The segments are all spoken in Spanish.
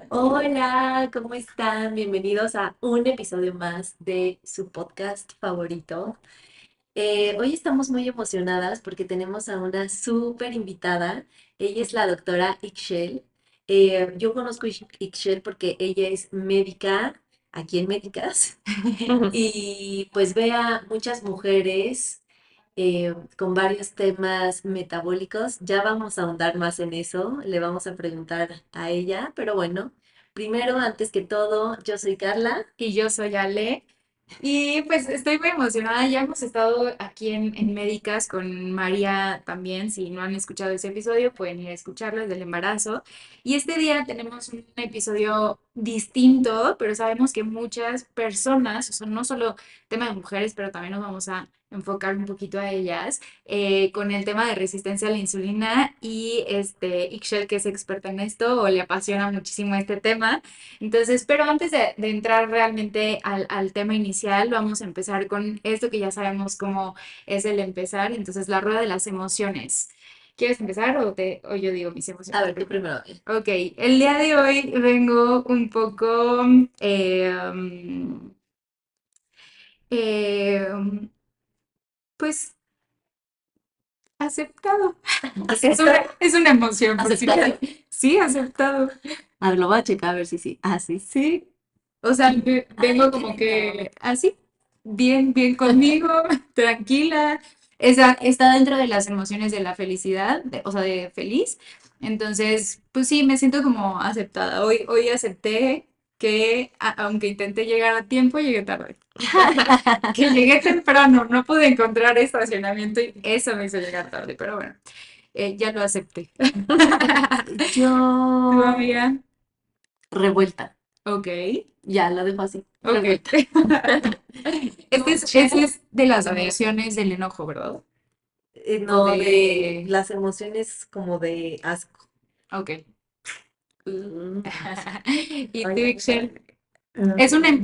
Hola, ¿cómo están? Bienvenidos a un episodio más de su podcast favorito. Hoy estamos muy emocionadas porque tenemos a una súper invitada. Ella es la doctora Ixchel. Yo conozco a Ixchel porque ella es médica aquí en Médicas y pues ve a muchas mujeres con varios temas metabólicos. Ya vamos a ahondar más en eso, le vamos a preguntar a ella, pero bueno, primero, antes que todo, yo soy Carla. Y yo soy Ale. Y pues estoy muy emocionada. Ya hemos estado aquí en Médicas con María también. Si no han escuchado ese episodio, pueden ir a escucharlo, es del embarazo. Y este día tenemos un episodio distinto, pero sabemos que muchas personas, o sea, no solo tema de mujeres, pero también nos vamos a enfocar un poquito a ellas, con el tema de resistencia a la insulina. Y Ixchel, que es experta en esto, o le apasiona muchísimo este tema. Entonces, pero antes de entrar realmente al tema inicial, vamos a empezar con esto que ya sabemos cómo es el empezar, entonces la rueda de las emociones. ¿Quieres empezar o yo digo mis A emociones ver, tú primero? primero. Ok, el día de hoy vengo un poco, eh, pues, aceptado. ¿Aceptado? Es una emoción, por si ¿Aceptado? sí, aceptado. A ver, lo voy a checar a ver si sí. Ah, sí. Sí, o sea, Ay, vengo qué como lindo. que así, bien, bien conmigo, tranquila. Esa está dentro de las emociones de la felicidad, o sea, de feliz. Entonces, pues sí, me siento como aceptada. Hoy acepté que, aunque intenté llegar a tiempo, llegué tarde. Que llegué temprano, no pude encontrar estacionamiento y eso me hizo llegar tarde, pero bueno, ya lo acepté. ¿Tu Yo amiga? revuelta. Ok. Ya, la dejo así. Ok. Revuelta. ¿Tú, Ese Michelle? es de las emociones del enojo, ¿verdad? O No, de de... las emociones como de asco. Ok. Mm, Y ay, tú, Ixchel,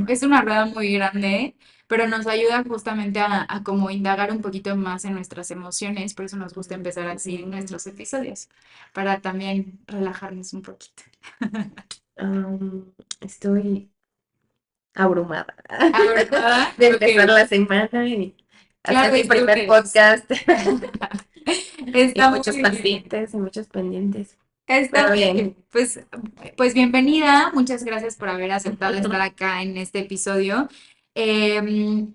es una rueda muy grande, pero nos ayuda justamente a como indagar un poquito más en nuestras emociones, por eso nos gusta empezar así nuestros episodios, para también relajarnos un poquito. estoy abrumada ¿Abrumada? de empezar Ok. la semana y hacer Claro, mi es primer lunes. podcast y Está muy muchos bien. pacientes y muchos pendientes. Está Pero muy bien, bien. Pues bienvenida. Muchas gracias por haber aceptado estar acá en este episodio.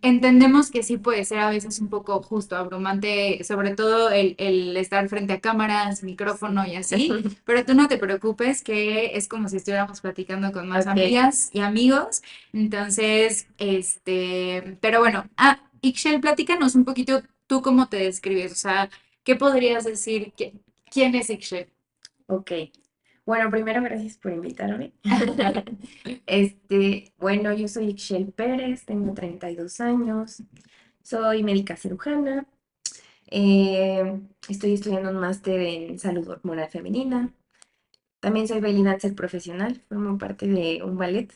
Entendemos que sí puede ser a veces un poco justo, abrumante, sobre todo el estar frente a cámaras, micrófono sí. y así, pero tú no te preocupes, que es como si estuviéramos platicando con más Ok, amigas y amigos. Entonces, pero bueno, Ixchel, platícanos un poquito tú cómo te describes, o sea, ¿qué podrías decir? ¿Quién es Ixchel? ok. Bueno, primero gracias por invitarme. Bueno, yo soy Ixchel Pérez, tengo 32 años, soy médica cirujana, estoy estudiando un máster en salud hormonal femenina. También soy belly dancer profesional, formo parte de un ballet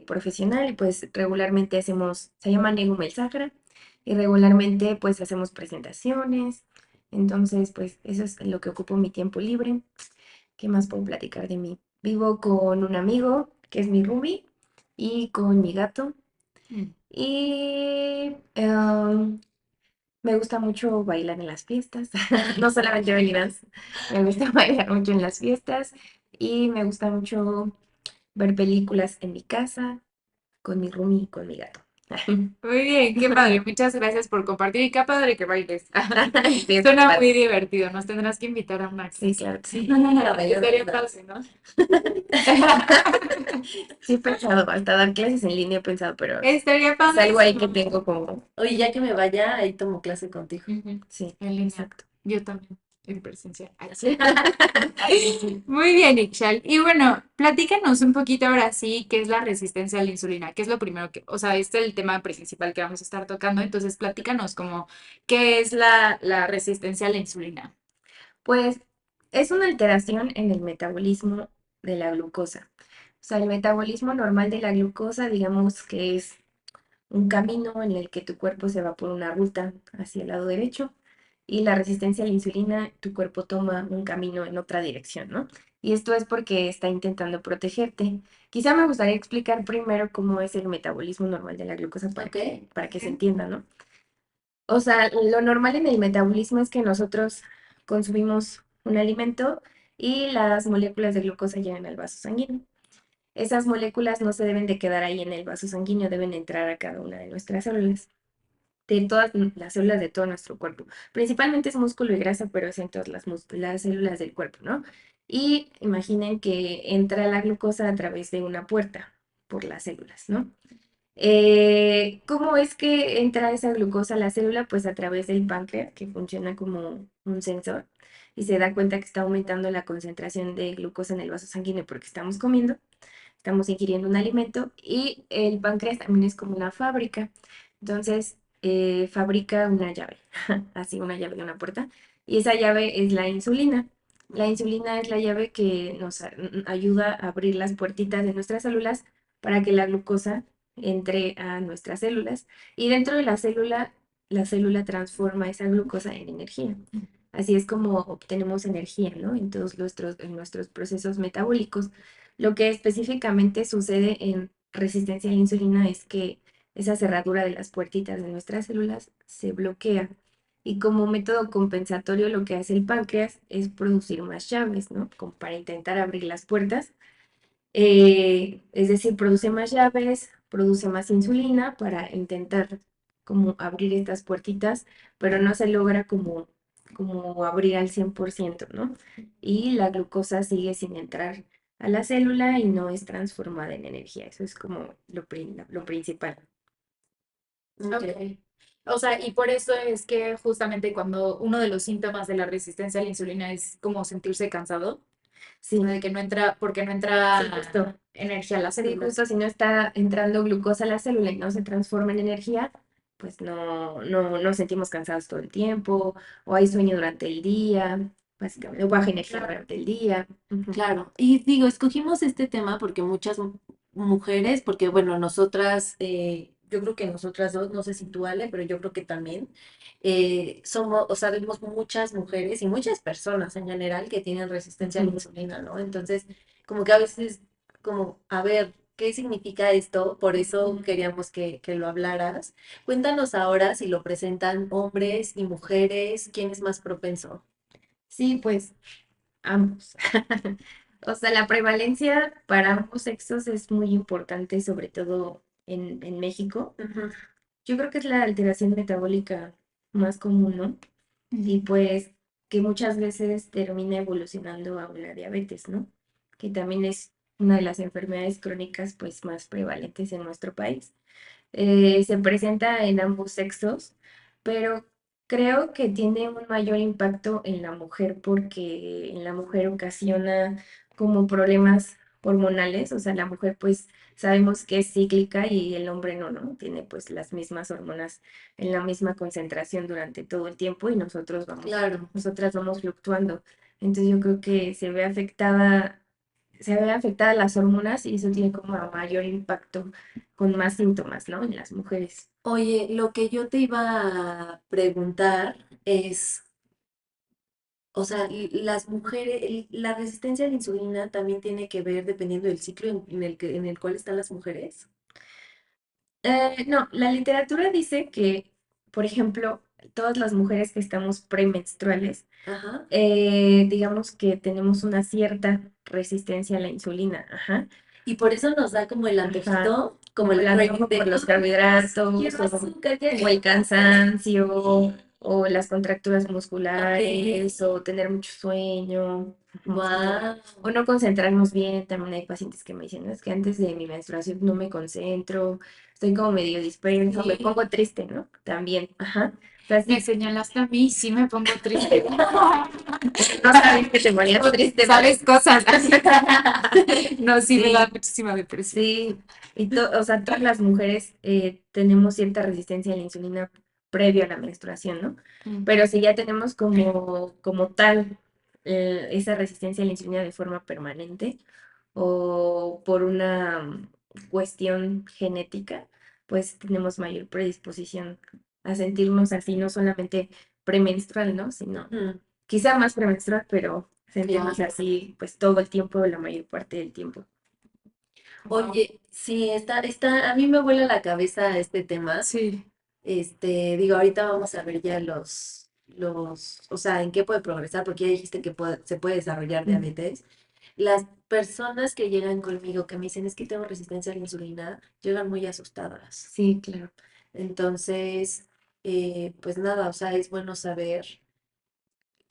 profesional y pues regularmente hacemos, se llama Negum el Sacra, y regularmente pues hacemos presentaciones. Entonces pues eso es lo que ocupo mi tiempo libre. ¿Qué más puedo platicar de mí? Vivo con un amigo que es mi roomie y con mi gato. Mm. Y me gusta mucho bailar en las fiestas, no solamente belly dance, me gusta bailar mucho en las fiestas y me gusta mucho ver películas en mi casa con mi roomie y con mi gato. Muy bien, qué padre. Muchas gracias por compartir y qué padre que bailes. Sí, está Suena padre. muy divertido. Nos tendrás que invitar a una Sí, clase. claro que sí. A bailar Estaría belly padre, ¿no? Sí, he pensado, hasta dar clases en línea he pensado, pero Estaría es algo ahí que padrísimo. tengo como, oye, ya que me vaya, ahí tomo clase contigo. Ujú. Sí, En línea. exacto. Yo también, en presencial. Ay, sí. Muy bien, Ixchel. Y bueno, platícanos un poquito ahora sí qué es la resistencia a la insulina, qué es lo primero que, o sea, este es el tema principal que vamos a estar tocando, entonces platícanos como qué es la resistencia a la insulina. Pues es una alteración en el metabolismo de la glucosa. O sea, el metabolismo normal de la glucosa, digamos que es un camino en el que tu cuerpo se va por una ruta hacia el lado derecho y la resistencia a la insulina, tu cuerpo toma un camino en otra dirección, ¿no? Y esto es porque está intentando protegerte. Quizá me gustaría explicar primero cómo es el metabolismo normal de la glucosa Ok. para que se entienda, ¿no? O sea, lo normal en el metabolismo es que nosotros consumimos un alimento y las moléculas de glucosa llegan al vaso sanguíneo. Esas moléculas no se deben de quedar ahí en el vaso sanguíneo, deben entrar a cada una de nuestras células, de todas las células de todo nuestro cuerpo. Principalmente es músculo y grasa, pero es en todas las células del cuerpo, ¿no? Y imaginen que entra la glucosa a través de una puerta por las células, ¿no? ¿Cómo es que entra esa glucosa a la célula? Pues a través del páncreas, que funciona como un sensor, y se da cuenta que está aumentando la concentración de glucosa en el vaso sanguíneo porque estamos comiendo, estamos ingiriendo un alimento, y el páncreas también es como una fábrica. Entonces, fabrica una llave, así una llave de una puerta, y esa llave es la insulina. La insulina es la llave que nos ayuda a abrir las puertitas de nuestras células para que la glucosa entre a nuestras células, y dentro de la célula transforma esa glucosa en energía. Así es como obtenemos energía, ¿no? En nuestros procesos metabólicos. Lo que específicamente sucede en resistencia a la insulina es que esa cerradura de las puertitas de nuestras células se bloquea. Y como método compensatorio, lo que hace el páncreas es producir más llaves, ¿no? Como para intentar abrir las puertas. Es decir, produce más llaves, produce más insulina para intentar como abrir estas puertitas, pero no se logra como abrir al 100%, ¿no? Y la glucosa sigue sin entrar a la célula y no es transformada en energía. Eso es como lo principal. Ok. Ok. O sea, y por eso es que justamente cuando uno de los síntomas de la resistencia a la insulina es como sentirse cansado, o sea, Sí, de que no entra, porque no entra sí, justo. energía a las Sí, células. justo si no está entrando glucosa a la célula y no se transforma en energía, pues no sentimos cansados todo el tiempo, o hay sueño durante el día, básicamente, o baja energía Claro. durante el día. Ujú. Claro, y digo, escogimos este tema porque muchas mujeres, porque bueno, nosotras, yo creo que nosotras dos, no sé si tú, Ale, pero yo creo que también somos, o sea, vemos muchas mujeres y muchas personas en general que tienen resistencia a la Ujú. insulina, ¿no? Entonces, como que a veces, como, a ver, ¿qué significa esto? Por eso queríamos que lo hablaras. Cuéntanos ahora si lo presentan hombres y mujeres, ¿quién es más propenso? Sí, pues ambos. O sea, la prevalencia para ambos sexos es muy importante, sobre todo en México. Ujú. Yo creo que es la alteración metabólica más común, ¿no? Y Ujú. pues que muchas veces termina evolucionando a una diabetes, ¿no? Que también es una de las enfermedades crónicas pues más prevalentes en nuestro país. Se presenta en ambos sexos, pero creo que tiene un mayor impacto en la mujer porque en la mujer ocasiona como problemas hormonales, o sea, la mujer pues sabemos que es cíclica y el hombre no, ¿no? Tiene pues las mismas hormonas en la misma concentración durante todo el tiempo y Claro. nosotras vamos fluctuando. Entonces yo creo que se ve afectada las hormonas y eso tiene como a mayor impacto con más síntomas, ¿no? En las mujeres. Oye, lo que yo te iba a preguntar es, o sea, las mujeres, la resistencia a la insulina también tiene que ver dependiendo del ciclo en el cual están las mujeres. No, la literatura dice que, por ejemplo, todas las mujeres que estamos premenstruales, Ajá. digamos que tenemos una cierta resistencia a la insulina, ajá, Y por eso nos da como el ajá, antojito, como como el el craving antojo por de, los ¡ay, carbohidratos quiero azúcar! o el cansancio o las contracturas Ok. musculares o tener mucho sueño, Wow. o no concentrarnos bien. También hay pacientes que me dicen, "No, es que antes de mi menstruación no me concentro, estoy como medio disperso, me Sí. pongo triste, ¿no? También, ajá. O sea, Me sí, señalaste a mí, sí me pongo triste. no sabía que te ponías triste, ¿verdad? ¿Sabes cosas así? No, sí me da Sí, muchísima depresión. sí. O sea, todas las mujeres tenemos cierta resistencia a la insulina previo a la menstruación, ¿no? Mm. Pero si ya tenemos como tal esa resistencia a la insulina de forma permanente, o por una cuestión genética, pues tenemos mayor predisposición a sentirnos así, no solamente premenstrual, ¿no? Sino Ujú, quizá más premenstrual, pero sentirnos claro. así pues todo el tiempo, la mayor parte del tiempo. Wow. Oye, sí, a mí me vuela la cabeza este tema. Sí. Digo, ahorita vamos a ver ya o sea, en qué puede progresar, porque ya dijiste que se puede desarrollar Mm. diabetes. Las personas que llegan conmigo, que me dicen es que tengo resistencia a la insulina, llegan muy asustadas. Sí, claro. Entonces, pues nada, o sea, es bueno saber.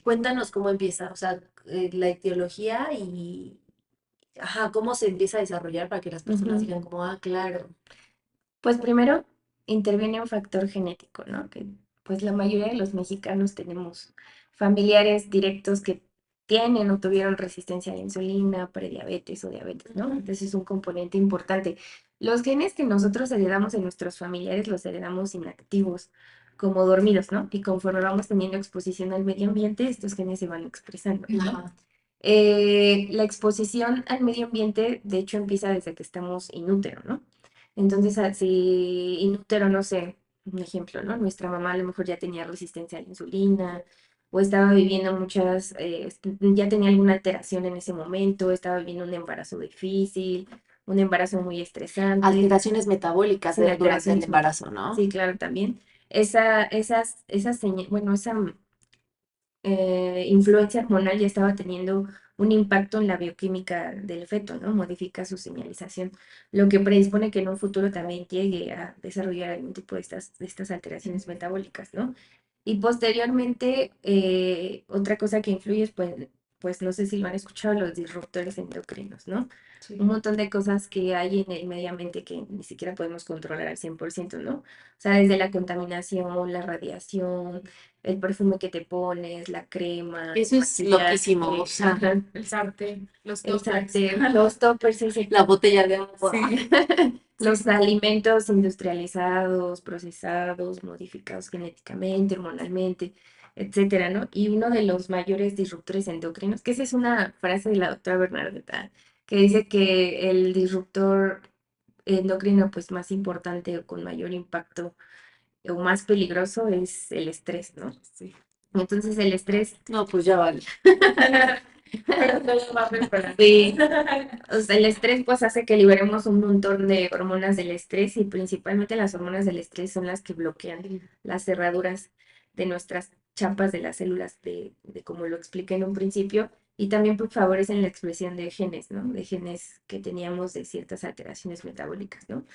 Cuéntanos cómo empieza, o sea, la etiología y, ajá, cómo se empieza a desarrollar para que las personas Ujú. digan como, ah, claro. Pues primero interviene un factor genético, ¿no? Que pues la mayoría de los mexicanos tenemos familiares directos que tienen o tuvieron resistencia a la insulina, prediabetes o diabetes, ¿no? Ujú, Entonces es un componente importante. Los genes que nosotros heredamos en nuestros familiares los heredamos inactivos, como dormidos, ¿no? Y conforme vamos teniendo exposición al medio ambiente, estos genes se van expresando, ¿no? Ajá. La exposición al medio ambiente, de hecho, empieza desde que estamos inútero, ¿no? Entonces, si inútero, no sé, un ejemplo, ¿no? Nuestra mamá a lo mejor ya tenía resistencia a la insulina o estaba viviendo ya tenía alguna alteración en ese momento, estaba viviendo un embarazo difícil, un embarazo muy estresante, alteraciones metabólicas sin durante el alteraciones embarazo, ¿no? Sí, claro, también. Esa influencia hormonal ya estaba teniendo un impacto en la bioquímica del feto, ¿no? Modifica su señalización, lo que predispone que en un futuro también llegue a desarrollar algún tipo de estas alteraciones metabólicas, ¿no? Y posteriormente, otra cosa que influye es, pues no sé si lo han escuchado, los disruptores endocrinos, ¿no? Un Sí. montón de cosas que hay en el medio ambiente que ni siquiera podemos controlar al 100%, ¿no? O sea, desde la contaminación, la radiación, el perfume que te pones, la crema, el Eso es loquísimo, o maquillaje, sea, ajá, El sartén, los el toppers. sartén, los toppers, ese, la botella de agua. Sí, los sí. alimentos industrializados, procesados, modificados genéticamente, hormonalmente, etcétera, ¿no? Y uno de los mayores disruptores endocrinos, que esa es una frase de la doctora Bernadetta, que dice que el disruptor endocrino pues más importante o con mayor impacto o más peligroso es el estrés, ¿no? Sí. Entonces el estrés, No, pues ya vale. Pero todo va a mejorar. sí, o sea, el estrés pues hace que liberemos un montón de hormonas del estrés y principalmente las hormonas del estrés son las que bloquean las cerraduras de nuestras chapas de las células de como lo expliqué en un principio y también pues, favorecen la expresión de genes, ¿no? De genes que teníamos de ciertas alteraciones metabólicas, ¿no?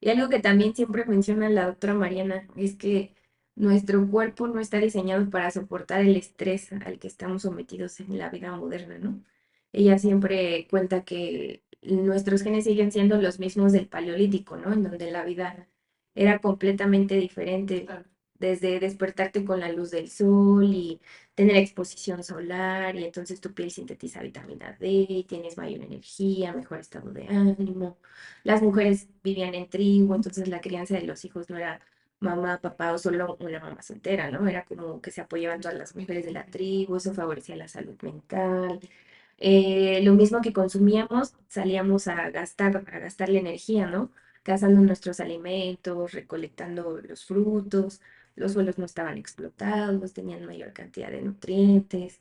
Y algo que también siempre menciona la doctora Mariana es que nuestro cuerpo no está diseñado para soportar el estrés al que estamos sometidos en la vida moderna, ¿no? Ella siempre cuenta que nuestros genes siguen siendo los mismos del Paleolítico, ¿no? En donde la vida era completamente diferente, Claro. desde despertarte con la luz del sol y tener exposición solar, y entonces tu piel sintetiza vitamina D, y tienes mayor energía, mejor estado de ánimo. Las mujeres vivían en tribu, entonces la crianza de los hijos no era mamá, papá o solo una mamá soltera, ¿no? Era como que se apoyaban todas las mujeres de la tribu, eso favorecía la salud mental. Lo mismo que consumíamos, salíamos a gastar la energía, ¿no? Cazando nuestros alimentos, recolectando los frutos, los suelos no estaban explotados, tenían mayor cantidad de nutrientes.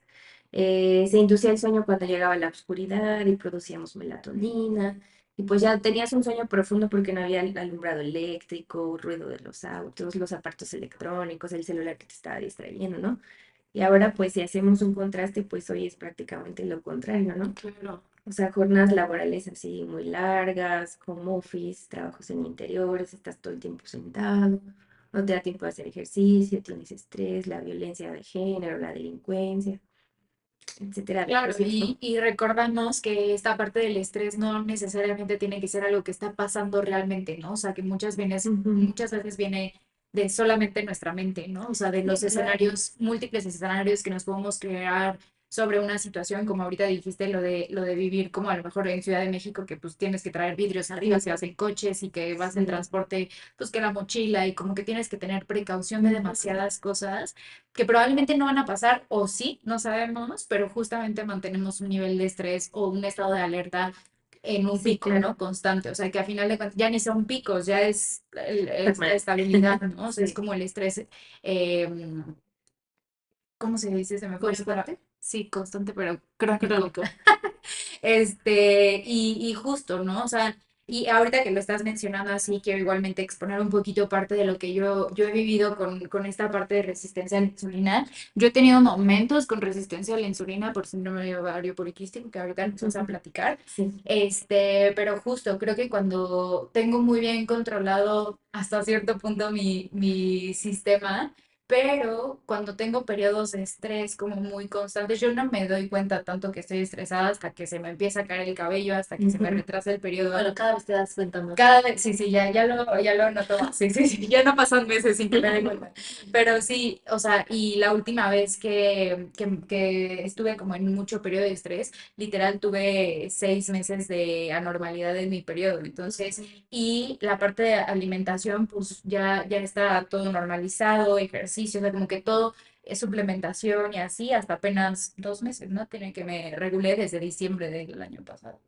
Se inducía el sueño cuando llegaba la oscuridad y producíamos melatonina. Y pues ya tenías un sueño profundo porque no había alumbrado eléctrico, ruido de los autos, los aparatos electrónicos, el celular que te estaba distrayendo, ¿no? Y ahora, pues, si hacemos un contraste, pues hoy es prácticamente lo contrario, ¿no? Claro. O sea, jornadas laborales así muy largas, home office, trabajos en interiores, estás todo el tiempo sentado, no te da tiempo de hacer ejercicio, tienes estrés, la violencia de género, la delincuencia, etcétera, de Claro, cosas, ¿no? y recordamos que esta parte del estrés no necesariamente tiene que ser algo que está pasando realmente, ¿no? O sea, que Ujú. muchas veces viene de solamente nuestra mente, ¿no? O sea, de Sí, los claro. escenarios, múltiples escenarios que nos podemos crear sobre una situación, como ahorita dijiste, lo de vivir como a lo mejor en Ciudad de México, que pues tienes que traer vidrios arriba si vas en coches y que vas en Sí. transporte, pues que la mochila y como que tienes que tener precaución de Ujú. demasiadas cosas que probablemente no van a pasar o sí, no sabemos, pero justamente mantenemos un nivel de estrés o un estado de alerta en un Sí, pico, claro. ¿no? Constante, o sea, que a final de cuentas ya ni son picos, ya es la Permanente. estabilidad, ¿no? O sea, es Sí. como el estrés eh, ¿cómo se dice? Se me fue la palabra. ¿Constante? Sí, constante, pero crónico. Crónico. Y justo, ¿no? O sea, y ahorita que lo estás mencionando así, quiero igualmente exponer un poquito parte de lo que yo he vivido con esta parte de resistencia a la insulina. Yo he tenido momentos con resistencia a la insulina por síndrome ovario poliquístico, que ahorita nos vamos a Ujú. platicar. Sí, Pero justo, creo que cuando tengo muy bien controlado hasta cierto punto mi sistema, pero cuando tengo periodos de estrés como muy constantes, yo no me doy cuenta tanto que estoy estresada hasta que se me empieza a caer el cabello, hasta que se me ujú, retrasa el periodo. Bueno, cada vez te das cuenta más. Cada vez, sí, sí, ya lo noto más. Sí, sí, sí, ya no pasan meses sin que me dé cuenta. Pero sí, o sea, y la última vez que estuve como en mucho periodo de estrés, literal tuve 6 meses de anormalidad en mi periodo. Entonces, y la parte de alimentación, pues ya está todo normalizado, ejercicio, o sea, como que todo es suplementación y así, hasta apenas 2 meses, ¿no? Tiene que me regulé desde diciembre del año pasado.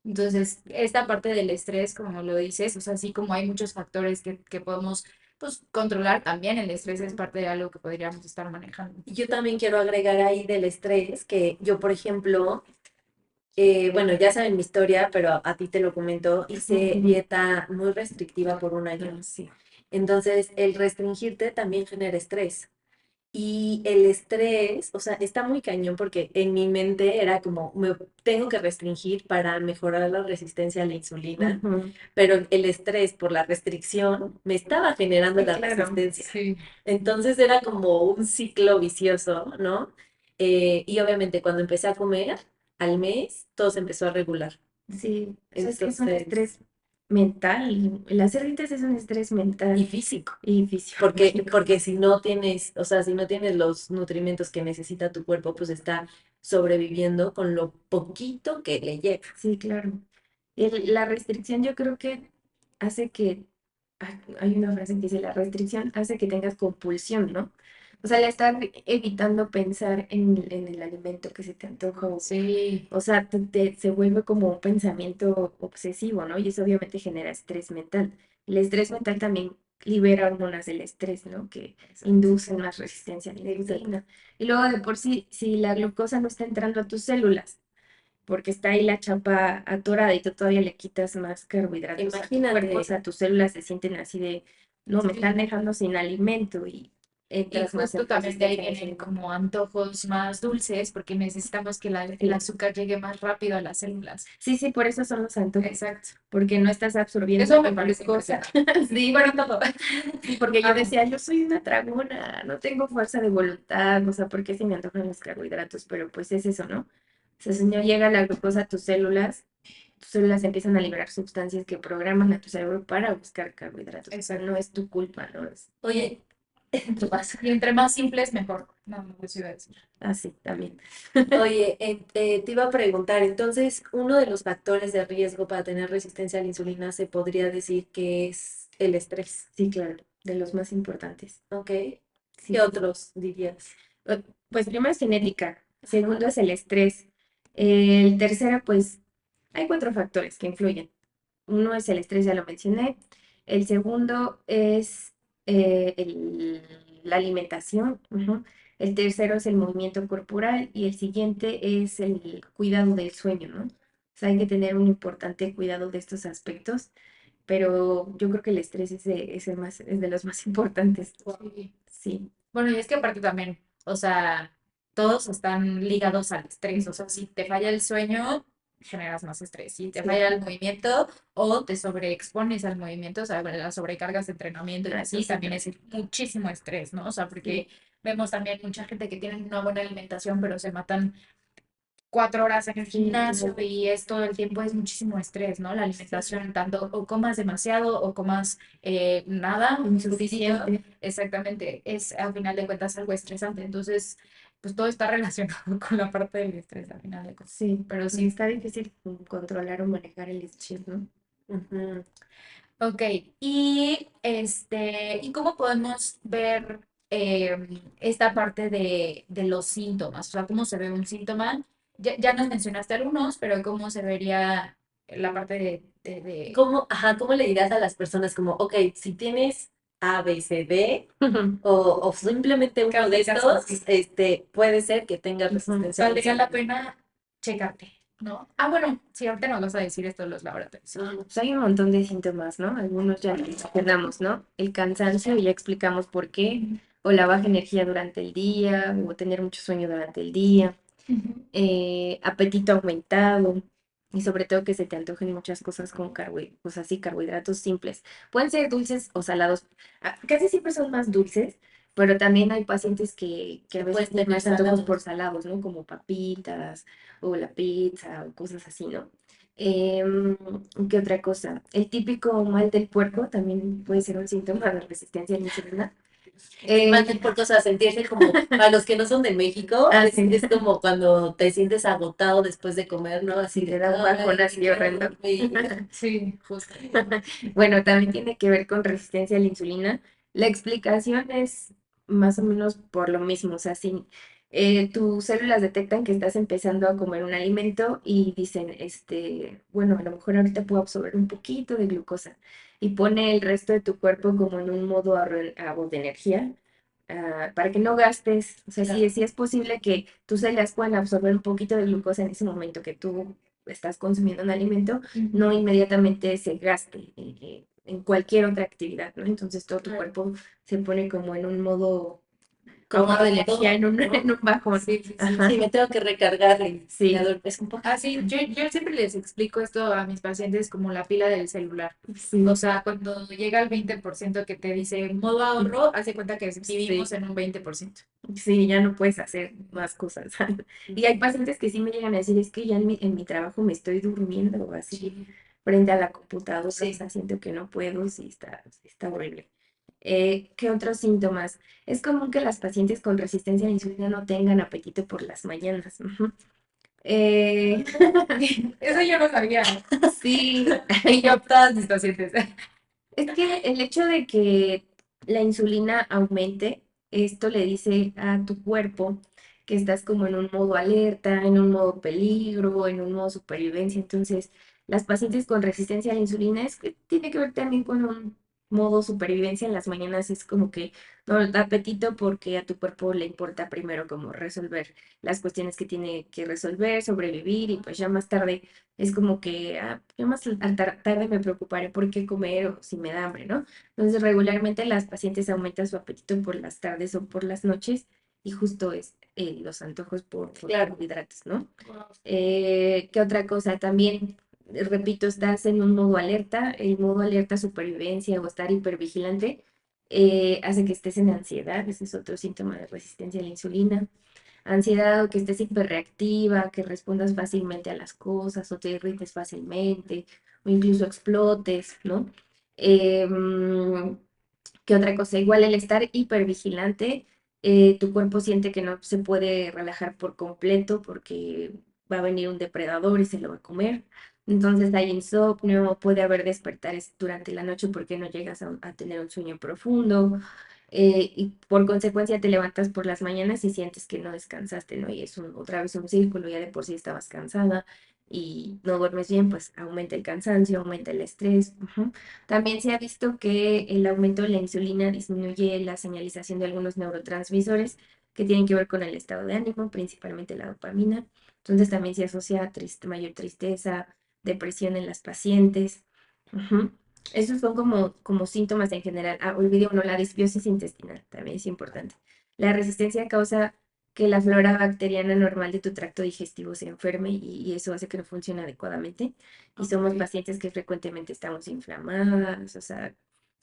Entonces, esta parte del estrés, como lo dices, o sea, así como hay muchos factores que podemos, pues, controlar, también el estrés es parte de algo que podríamos estar manejando. Y yo también quiero agregar ahí del estrés, que yo, por ejemplo, bueno, ya saben mi historia, pero a ti te lo comento, hice ujú. dieta muy restrictiva por un año. Ah, sí. Entonces, el restringirte también genera estrés. Y el estrés, o sea, está muy cañón porque en mi mente era como, me tengo que restringir para mejorar la resistencia a la insulina, Ujú. pero el estrés por la restricción me estaba generando Sí, la claro. resistencia. Sí. Entonces era como un ciclo vicioso, ¿no? Y obviamente cuando empecé a comer, al mes, todo se empezó a regular. Sí, o sea, es que es un Entonces, estrés mental. Y las cerditas es un estrés y mental físico. y fisiológico. Porque si no tienes, o sea, si no tienes los nutrimentos que necesita tu cuerpo, pues está sobreviviendo con lo poquito que le llega. Sí, claro. La restricción yo creo que hace que, hay una frase que dice, la restricción hace que tengas compulsión, ¿no? O sea, le estar evitando pensar en el alimento que se te antoja. Sí. O sea, se vuelve como un pensamiento obsesivo, ¿no? Y eso obviamente genera estrés mental. El estrés mental también libera hormonas del estrés, ¿no? Que Exacto. inducen más resistencia a la insulina. Y luego de por sí, si la glucosa no está entrando a tus células, porque está ahí la chapa atorada y tú todavía le quitas más carbohidratos a tu Imagínate, cuerpo, o sea, tus células se sienten así de, no, me están Sí. dejando sin alimento y Y entras más en justo también de ahí resistencia a la vienen insulina. como antojos más dulces, porque necesitamos que el Sí, azúcar llegue más rápido a las células. sí, sí, por eso son los antojos, Exacto. porque no estás absorbiendo Eso me tu parece glucosa. impresionante. Sí, Bueno, todo. sí, porque yo Amo. decía, yo soy una tragona, no tengo fuerza de voluntad, o sea, ¿por qué se me antojan los carbohidratos? Pero pues es eso, ¿no? O sea, si no llega la glucosa a tus células empiezan a liberar sustancias que programan a tu cerebro para buscar carbohidratos. O sea, Exacto. no es tu culpa, ¿no? Es oye, tu vaso. Y entre más simples, mejor. No, no, eso iba a decir. Así también. oye, te iba a preguntar, entonces, uno de los factores de riesgo para tener resistencia a la insulina se podría decir que es el estrés, Sí, claro, de los más importantes. ¿ok? Sí, ¿Qué sí. otros dirías? Pues primero es genética, segundo Ajá. es el estrés, el tercero, pues hay cuatro factores que influyen. Uno es el estrés, ya lo mencioné. El segundo es la alimentación. Ujú. El tercero es el movimiento corporal y el siguiente es el cuidado del sueño, ¿no? O sea, hay que tener un importante cuidado de estos aspectos, pero yo creo que el estrés es de los más importantes. Sí. Sí, Bueno, y es que aparte también, o sea, todos están ligados al estrés. O sea, si te falla el sueño, generas más estrés. Si te sí, falla el movimiento o te sobreexpones al movimiento, o sea, bueno, las sobrecargas de entrenamiento y eso así, sí también también. es muchísimo estrés, ¿no? O sea, Sí, porque vemos también mucha gente que tiene una buena alimentación, pero se matan 4 horas en el sí, gimnasio claro. y es todo el tiempo, es muchísimo estrés, ¿no? La Sí, alimentación, tanto o comas demasiado o comas nada, un poquitito, insuficiente. exactamente, es a final de cuentas algo estresante. Entonces, pues todo está relacionado con la parte del estrés a final de cuentas. Sí, Pero pues sí, está difícil controlar o manejar el estrés, ¿no? Ujú. ok. ¿Y cómo podemos ver esta parte de los síntomas? O sea, ¿cómo se ve un síntoma? Ya nos mencionaste algunos, pero ¿cómo se vería la parte de... ¿Cómo, ajá, cómo le dirás a las personas como, ok, si tienes A, B, C, D, o simplemente uno de Casi, casi, estos, sí. puede ser que tenga resistencia a la Valdría la insulina. pena checarte, ¿no? Ah, bueno, sí, ahorita nos vas a decir esto de los laboratorios. Pues hay un montón de síntomas, ¿no? Algunos ya mencionamos, ¿no? El cansancio, ya explicamos por qué, Ujú, o la baja energía durante el día, o tener mucho sueño durante el día, ujú. apetito aumentado, y sobre todo que se te antojen muchas cosas con pues así, carbohidratos simples. Pueden ser dulces o salados. Casi siempre son más dulces, pero también hay pacientes que a Que veces pueden tienen tener más antojos por salados. salados, ¿no? Como papitas o la pizza o cosas así, ¿no? ¿Qué otra cosa? El típico mal del puerco también puede ser un síntoma de resistencia a la insulina. El mal Eh, del puerco, o sea, sentirse como, para los que no son de México, sí, es como cuando te sientes agotado después de comer, ¿no? Así sí, te de, da un bajón ay, así quiero horrendo. dormir. Sí, justo. Bueno, también tiene que ver con resistencia a la insulina. La explicación es más o menos por lo mismo, o sea, si tus células detectan que estás empezando a comer un alimento y dicen, bueno, a lo mejor ahorita puedo absorber un poquito de glucosa y pone el resto de tu cuerpo como en un modo ahorro de energía, para que no gastes, o sea, Claro. sí es posible que tus células puedan absorber un poquito de glucosa en ese momento que tú estás consumiendo un alimento, no Ujú. inmediatamente se gaste en cualquier otra actividad, ¿no? Entonces todo tu Claro. cuerpo se pone como en un modo ahorro de energía, Ahorrado, ¿no? en un bajón. Sí, sí, sí. Sí, Ajá, me tengo que recargar y sí, adormecer un Ah, poquito. sí, yo siempre les explico esto a mis pacientes como la pila del celular. O sí, sea, cuando llega al 20% que te dice modo ahorro, hace cuenta que vivimos sí, en un 20%. sí, ya no puedes hacer más cosas. Y hay pacientes que sí me llegan a decir, es que ya en mi trabajo me estoy durmiendo o así Sí, frente a la computadora, o sí. sea, siento que no puedo, sí, está horrible. ¿Qué otros síntomas? Es común que las pacientes con resistencia a la insulina no tengan apetito por las mañanas. Ujú. Eh, Eso yo no sabía. sí, Y yo, todas mis pacientes. es que el hecho de que la insulina aumente, esto le dice a tu cuerpo que estás como en un modo alerta, en un modo peligro, en un modo supervivencia. Entonces, las pacientes con resistencia a la insulina tiene que ver también con un modo supervivencia en las mañanas. Es como que no da apetito porque a tu cuerpo le importa primero como resolver las cuestiones que tiene que resolver, sobrevivir y pues ya más tarde es como que, yo más tarde me preocuparé por qué comer o si me da hambre, ¿no? Entonces, regularmente las pacientes aumentan su apetito por las tardes o por las noches y justo es los antojos por Claro. carbohidratos, ¿no? ¿Qué otra cosa? También, repito, estás en un modo alerta, el modo alerta supervivencia o estar hipervigilante hace que estés en ansiedad, ese es otro síntoma de resistencia a la insulina. Ansiedad o que estés hiperreactiva, que respondas fácilmente a las cosas o te irrites fácilmente o incluso explotes, ¿no? Em, ¿Qué otra cosa? Igual el estar hipervigilante, tu cuerpo siente que no se puede relajar por completo porque va a venir un depredador y se lo va a comer. Entonces hay insomnio, puede haber despertares durante la noche porque no llegas a tener un sueño profundo, y por consecuencia te levantas por las mañanas y sientes que no descansaste, ¿no? Y es otra vez un círculo, ya de por sí estabas cansada y no duermes bien, pues aumenta el cansancio, aumenta el estrés. Ujú. También se ha visto que el aumento de la insulina disminuye la señalización de algunos neurotransmisores que tienen que ver con el estado de ánimo, principalmente la dopamina. Entonces también se asocia a mayor tristeza, depresión en las pacientes. Ujú. Esos son como síntomas en general. Olvidé uno, la disbiosis intestinal, también es importante. La resistencia causa que la flora bacteriana normal de tu tracto digestivo se enferme y eso hace que no funcione adecuadamente. Y somos Ok. pacientes que frecuentemente estamos inflamadas, o sea,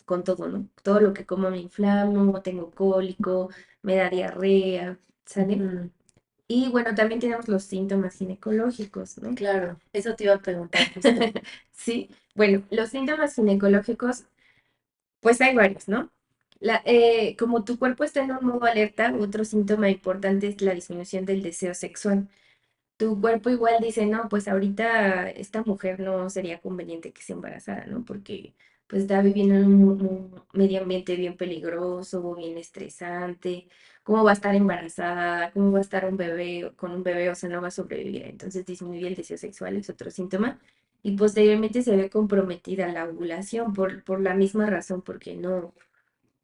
con todo, ¿no? Todo lo que como me inflamo, tengo cólico, me da diarrea, ¿sale? Ujú. Y bueno, también tenemos los síntomas ginecológicos, ¿no? Claro, eso te iba a preguntar justo. Sí, bueno, los síntomas ginecológicos, pues hay varios, ¿no? Como tu cuerpo está en un modo alerta, otro síntoma importante es la disminución del deseo sexual. Tu cuerpo igual dice, no, pues ahorita esta mujer no sería conveniente que se embarazara, ¿no? Porque pues está viviendo en un medio ambiente bien peligroso, bien estresante. ¿Cómo va a estar embarazada? ¿Cómo va a estar un bebé con un bebé? O sea, no va a sobrevivir. Entonces disminuye el deseo sexual, es otro síntoma. Y posteriormente se ve comprometida la ovulación por la misma razón, porque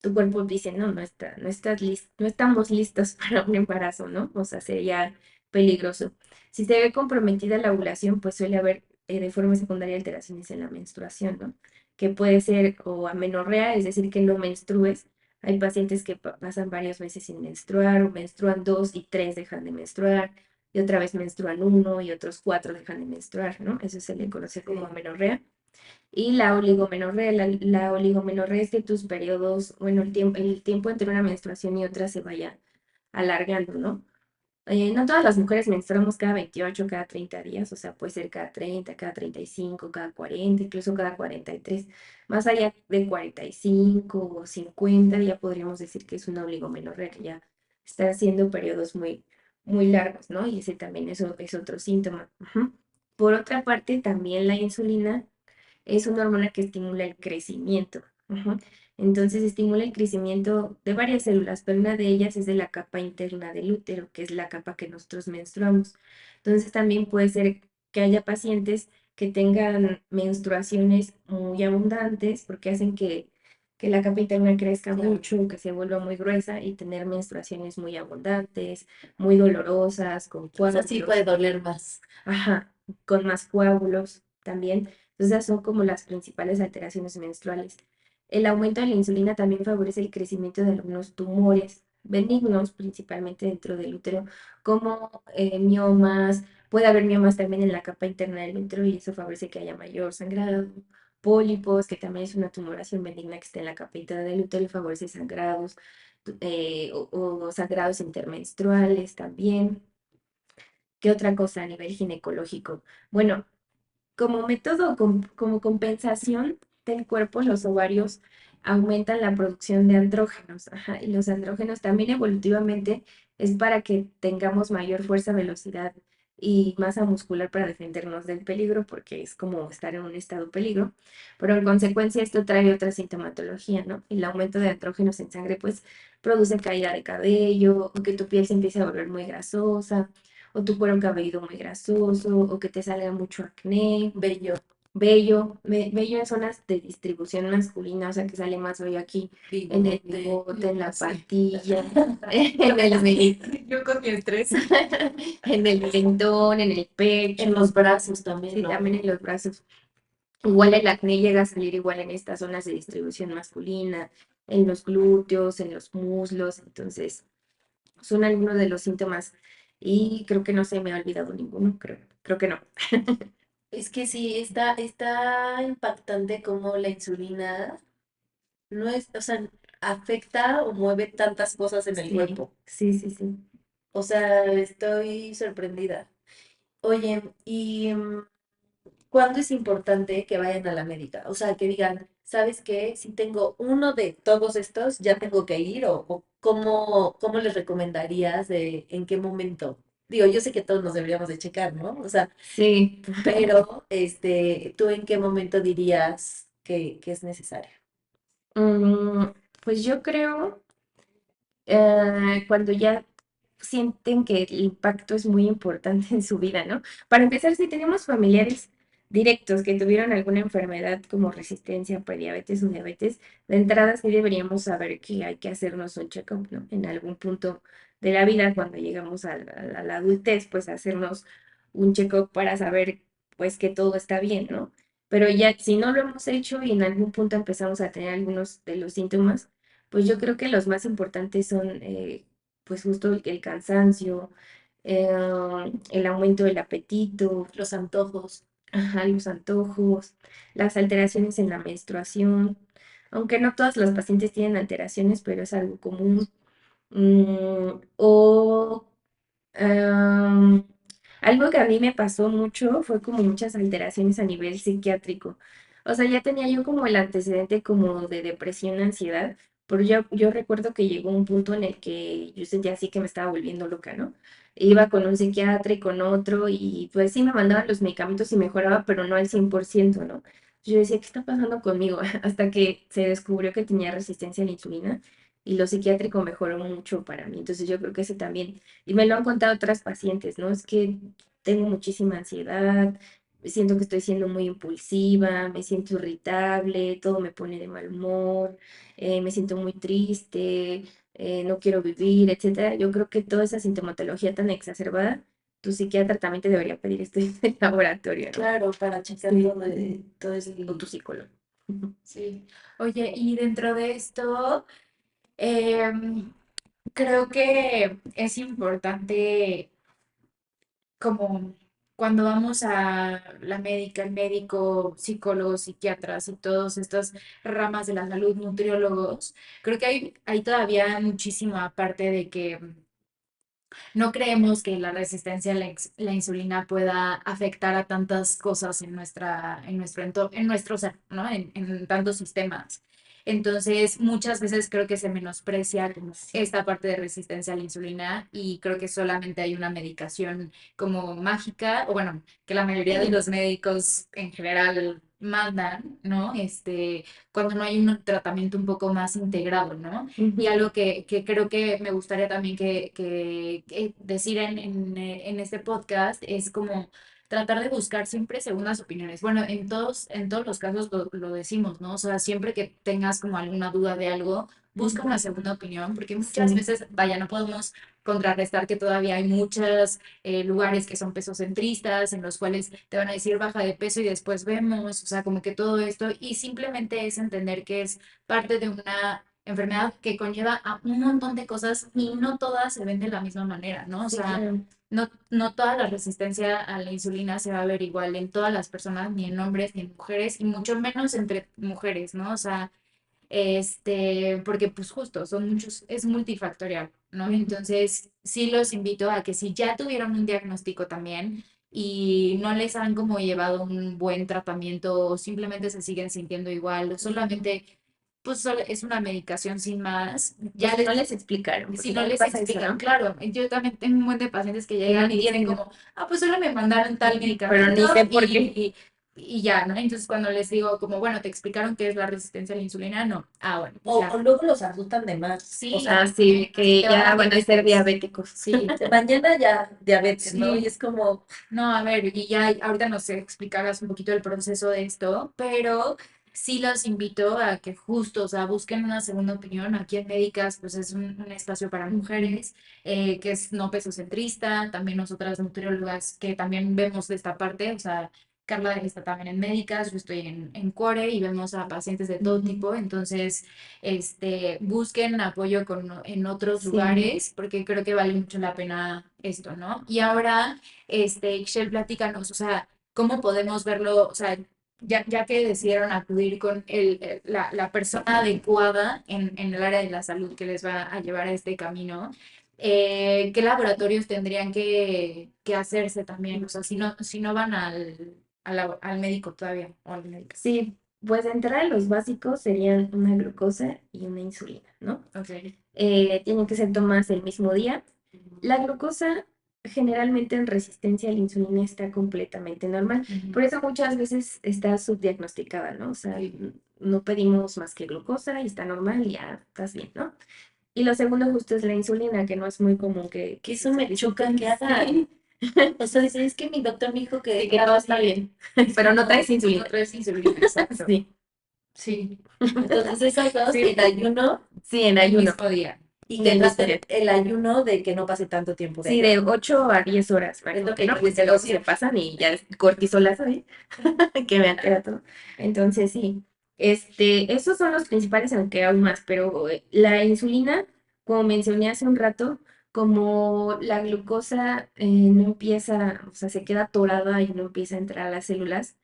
tu cuerpo dice, no, no estamos listos para un embarazo, ¿no? O sea, sería peligroso. Si se ve comprometida la ovulación, pues suele haber de forma secundaria alteraciones en la menstruación, ¿no? Que puede ser o amenorrea, es decir, que no menstrues. Hay pacientes que pasan varios meses sin menstruar, o menstruan 2 y 3 dejan de menstruar, y otra vez menstruan 1 y otros 4 dejan de menstruar, ¿no? Eso se le conoce como Sí. amenorrea. Y la oligomenorrea es que tus periodos, bueno, el tiempo entre una menstruación y otra se vaya alargando, ¿no? No todas las mujeres menstruamos cada 28, cada 30 días, o sea, puede ser cada 30, cada 35, cada 40, incluso cada 43. Más allá de 45 o 50, ya podríamos decir que es una oligomenorrea, que ya está haciendo periodos muy, muy largos, ¿no? Y ese también es otro síntoma. Ujú. Por otra parte, también la insulina es una hormona que estimula el crecimiento. Ujú. Entonces estimula el crecimiento de varias células, pero una de ellas es de la capa interna del útero, que es la capa que nosotros menstruamos. Entonces también puede ser que haya pacientes que tengan menstruaciones muy abundantes porque hacen que la capa interna crezca Claro. mucho, que se vuelva muy gruesa y tener menstruaciones muy abundantes, muy dolorosas, con O sea, sí coágulos. puede doler más. Ajá, con más coágulos también. Entonces, esas son como las principales alteraciones menstruales. El aumento de la insulina también favorece el crecimiento de algunos tumores benignos, principalmente dentro del útero, como miomas. Puede haber miomas también en la capa interna del útero y eso favorece que haya mayor sangrado. Pólipos, que también es una tumoración benigna que está en la capa interna del útero y favorece sangrados, o sangrados intermenstruales también. ¿Qué otra cosa a nivel ginecológico? Bueno, como método, como compensación del cuerpo, los ovarios aumentan la producción de andrógenos. Ajá, y los andrógenos también evolutivamente es para que tengamos mayor fuerza, velocidad y masa muscular para defendernos del peligro, porque es como estar en un estado de peligro. Pero en consecuencia esto trae otra sintomatología, ¿no? El aumento de andrógenos en sangre pues produce caída de cabello, o que tu piel se empiece a volver muy grasosa, o tu cuero cabelludo muy grasoso, o que te salga mucho acné, Bello, vello en zonas de distribución masculina, o sea que sale más vello aquí, en el bigote, bigote, en la así. patilla, en el Yo con mi estrés. en el mentón, en el pecho, En los brazos también, sí, ¿no? también en los brazos. Igual el acné llega a salir igual en estas zonas de distribución masculina, en los glúteos, en los muslos, entonces son algunos de los síntomas y creo que no se me ha olvidado ninguno, creo que no. Es que sí, está impactante como la insulina no es, o sea, afecta o mueve tantas cosas en el Sí, cuerpo. sí, sí, sí. O sea, estoy sorprendida. Oye, ¿y cuándo es importante que vayan a la médica? O sea, que digan, ¿sabes qué? Si tengo uno de todos estos, ya tengo que ir, o cómo les recomendarías de en qué momento. Digo, yo sé que todos nos deberíamos de checar, ¿no? O sea, Sí. pero ¿tú en qué momento dirías que es necesario? Mm, pues yo creo cuando ya sienten que el impacto es muy importante en su vida, ¿no? Para empezar, si tenemos familiares directos que tuvieron alguna enfermedad como resistencia, prediabetes o diabetes, de entrada sí deberíamos saber que hay que hacernos un check-up, ¿no? En algún punto de la vida, cuando llegamos a la adultez, pues hacernos un check-up para saber, pues, que todo está bien, ¿no? Pero ya, si no lo hemos hecho y en algún punto empezamos a tener algunos de los síntomas, pues yo creo que los más importantes son, pues justo el cansancio, el aumento del apetito, Los antojos. ajá, los antojos, las alteraciones en la menstruación, aunque no todas las pacientes tienen alteraciones, pero es algo común. O Am, algo que a mí me pasó mucho fue como muchas alteraciones a nivel psiquiátrico. O sea, ya tenía yo como el antecedente como de depresión, ansiedad, pero yo recuerdo que llegó un punto en el que yo sentía así que me estaba volviendo loca, ¿no? Iba con un psiquiatra y con otro y pues sí me mandaban los medicamentos y mejoraba, pero no al 100%, ¿no? Yo decía, ¿qué está pasando conmigo? Hasta que se descubrió que tenía resistencia a la insulina y lo psiquiátrico mejoró mucho para mí. Entonces yo creo que ese también y me lo han contado otras pacientes, ¿no? Es que tengo muchísima ansiedad, siento que estoy siendo muy impulsiva, me siento irritable, todo me pone de mal humor, me siento muy triste, no quiero vivir, etcétera. Yo creo que toda esa sintomatología tan exacerbada, tu psiquiatra también te debería pedir estudios de laboratorio, ¿no? Claro, para checar Sí, todo ese... o tu psicólogo. Ujú. Sí. Oye, y dentro de esto, em, creo que es importante como cuando vamos a la médica, el médico, psicólogos, psiquiatras y todas estas ramas de la salud, nutriólogos, creo que hay todavía muchísimo aparte de que no creemos que la resistencia a la insulina pueda afectar a tantas cosas en nuestro entorno, en nuestro ser, ¿no? En tantos sistemas. Entonces, muchas veces creo que se menosprecia como esta parte de resistencia a la insulina y creo que solamente hay una medicación como mágica, o bueno, que la mayoría de los médicos en general mandan, ¿no? Cuando no hay un tratamiento un poco más integrado, ¿no? Y Ujú. algo que creo que me gustaría también que decir en este podcast es como tratar de buscar siempre segundas opiniones. Bueno, en todos los casos lo decimos, ¿no? O sea, siempre que tengas como alguna duda de algo, busca una segunda opinión, porque muchas Sí, veces, vaya, no podemos contrarrestar que todavía hay muchos lugares que son pesocentristas, en los cuales te van a decir baja de peso y después vemos, o sea, como que todo esto, y simplemente es entender que es parte de una enfermedad que conlleva a un montón de cosas y no todas se ven de la misma manera, ¿no? O sí, sea, claro. no toda la resistencia a la insulina se va a ver igual en todas las personas, ni en hombres ni en mujeres, y mucho menos entre mujeres, ¿no? O sea, porque pues justo son muchos, es multifactorial, ¿no? Ujú. Entonces, sí los invito a que si ya tuvieron un diagnóstico también y no les han como llevado un buen tratamiento o simplemente se siguen sintiendo igual, o solamente pues es una medicación sin más, O ya si no les, les explicaron, si porque no también les pasa eso, explican, ¿no? claro, yo también tengo un buen de pacientes que Que no llegan y dicen entienden, como, ah, pues solo me mandaron tal pero medicamento ni sé por qué. y ya, ¿no? Entonces cuando les digo como, bueno, te explicaron qué es la resistencia a la insulina, no. Ah, bueno, pues O ya. luego los asustan de más. O Sí, Ah, sea, sí, así que te va a ya dar van a ser diabetes. diabéticos. Sí, de mañana ya diabetes, ¿no? Y sí. es como, No, a ver, y ya ahorita no sé explicarás un poquito el proceso de esto, pero sí los invito a que justo, o sea, busquen una segunda opinión. Aquí en Médicas, pues es un espacio para mujeres, que es no pesocentrista, también nosotras nutriólogas que también vemos de esta parte, o sea, Carla está también en Médicas, yo estoy en Core y vemos a pacientes de todo tipo, entonces, busquen apoyo en otros Sí, lugares, porque creo que vale mucho la pena esto, ¿no? Y ahora Ixchel, platícanos, o sea, ¿cómo podemos verlo? O sea, ya que decidieron acudir con la persona adecuada en el área de la salud que les va a llevar a este camino, ¿qué laboratorios tendrían que hacerse también? O sea, si no van al médico todavía o al médico. sí, pues de entrada los básicos serían una glucosa y una insulina, ¿no? Ok. Tienen que ser tomadas el mismo día. La glucosa generalmente en resistencia a la insulina está completamente normal. Ujú. Por eso muchas veces está subdiagnosticada, ¿no? O sea, Sí. no pedimos más que glucosa y está normal y ya estás bien, ¿no? Y lo segundo justo es la insulina, que no es muy común que se eso me choca solicite. que hagan. Sí, O sea, dice, es que mi doctor me dijo sí, que que todo está bien, pero no traes No insulina. traes insulina, exacto. Sí, Sí, entonces esas dos, sí, el ayuno sí, en el ayuno. mismo día. y Y que el mismo traten día. el ayuno de que no pase tanto tiempo de Sí, de ayuno. 8 a 10 horas Es máximo, lo que que no, yo pues que decía luego se siempre. pasan y ya es cortisolazo, ¿eh? Que me altera todo. Entonces, sí, esos son los principales, aunque aún más, pero la insulina, como mencioné hace un rato, como la glucosa no empieza, o sea, se queda atorada y no empieza a entrar a las células,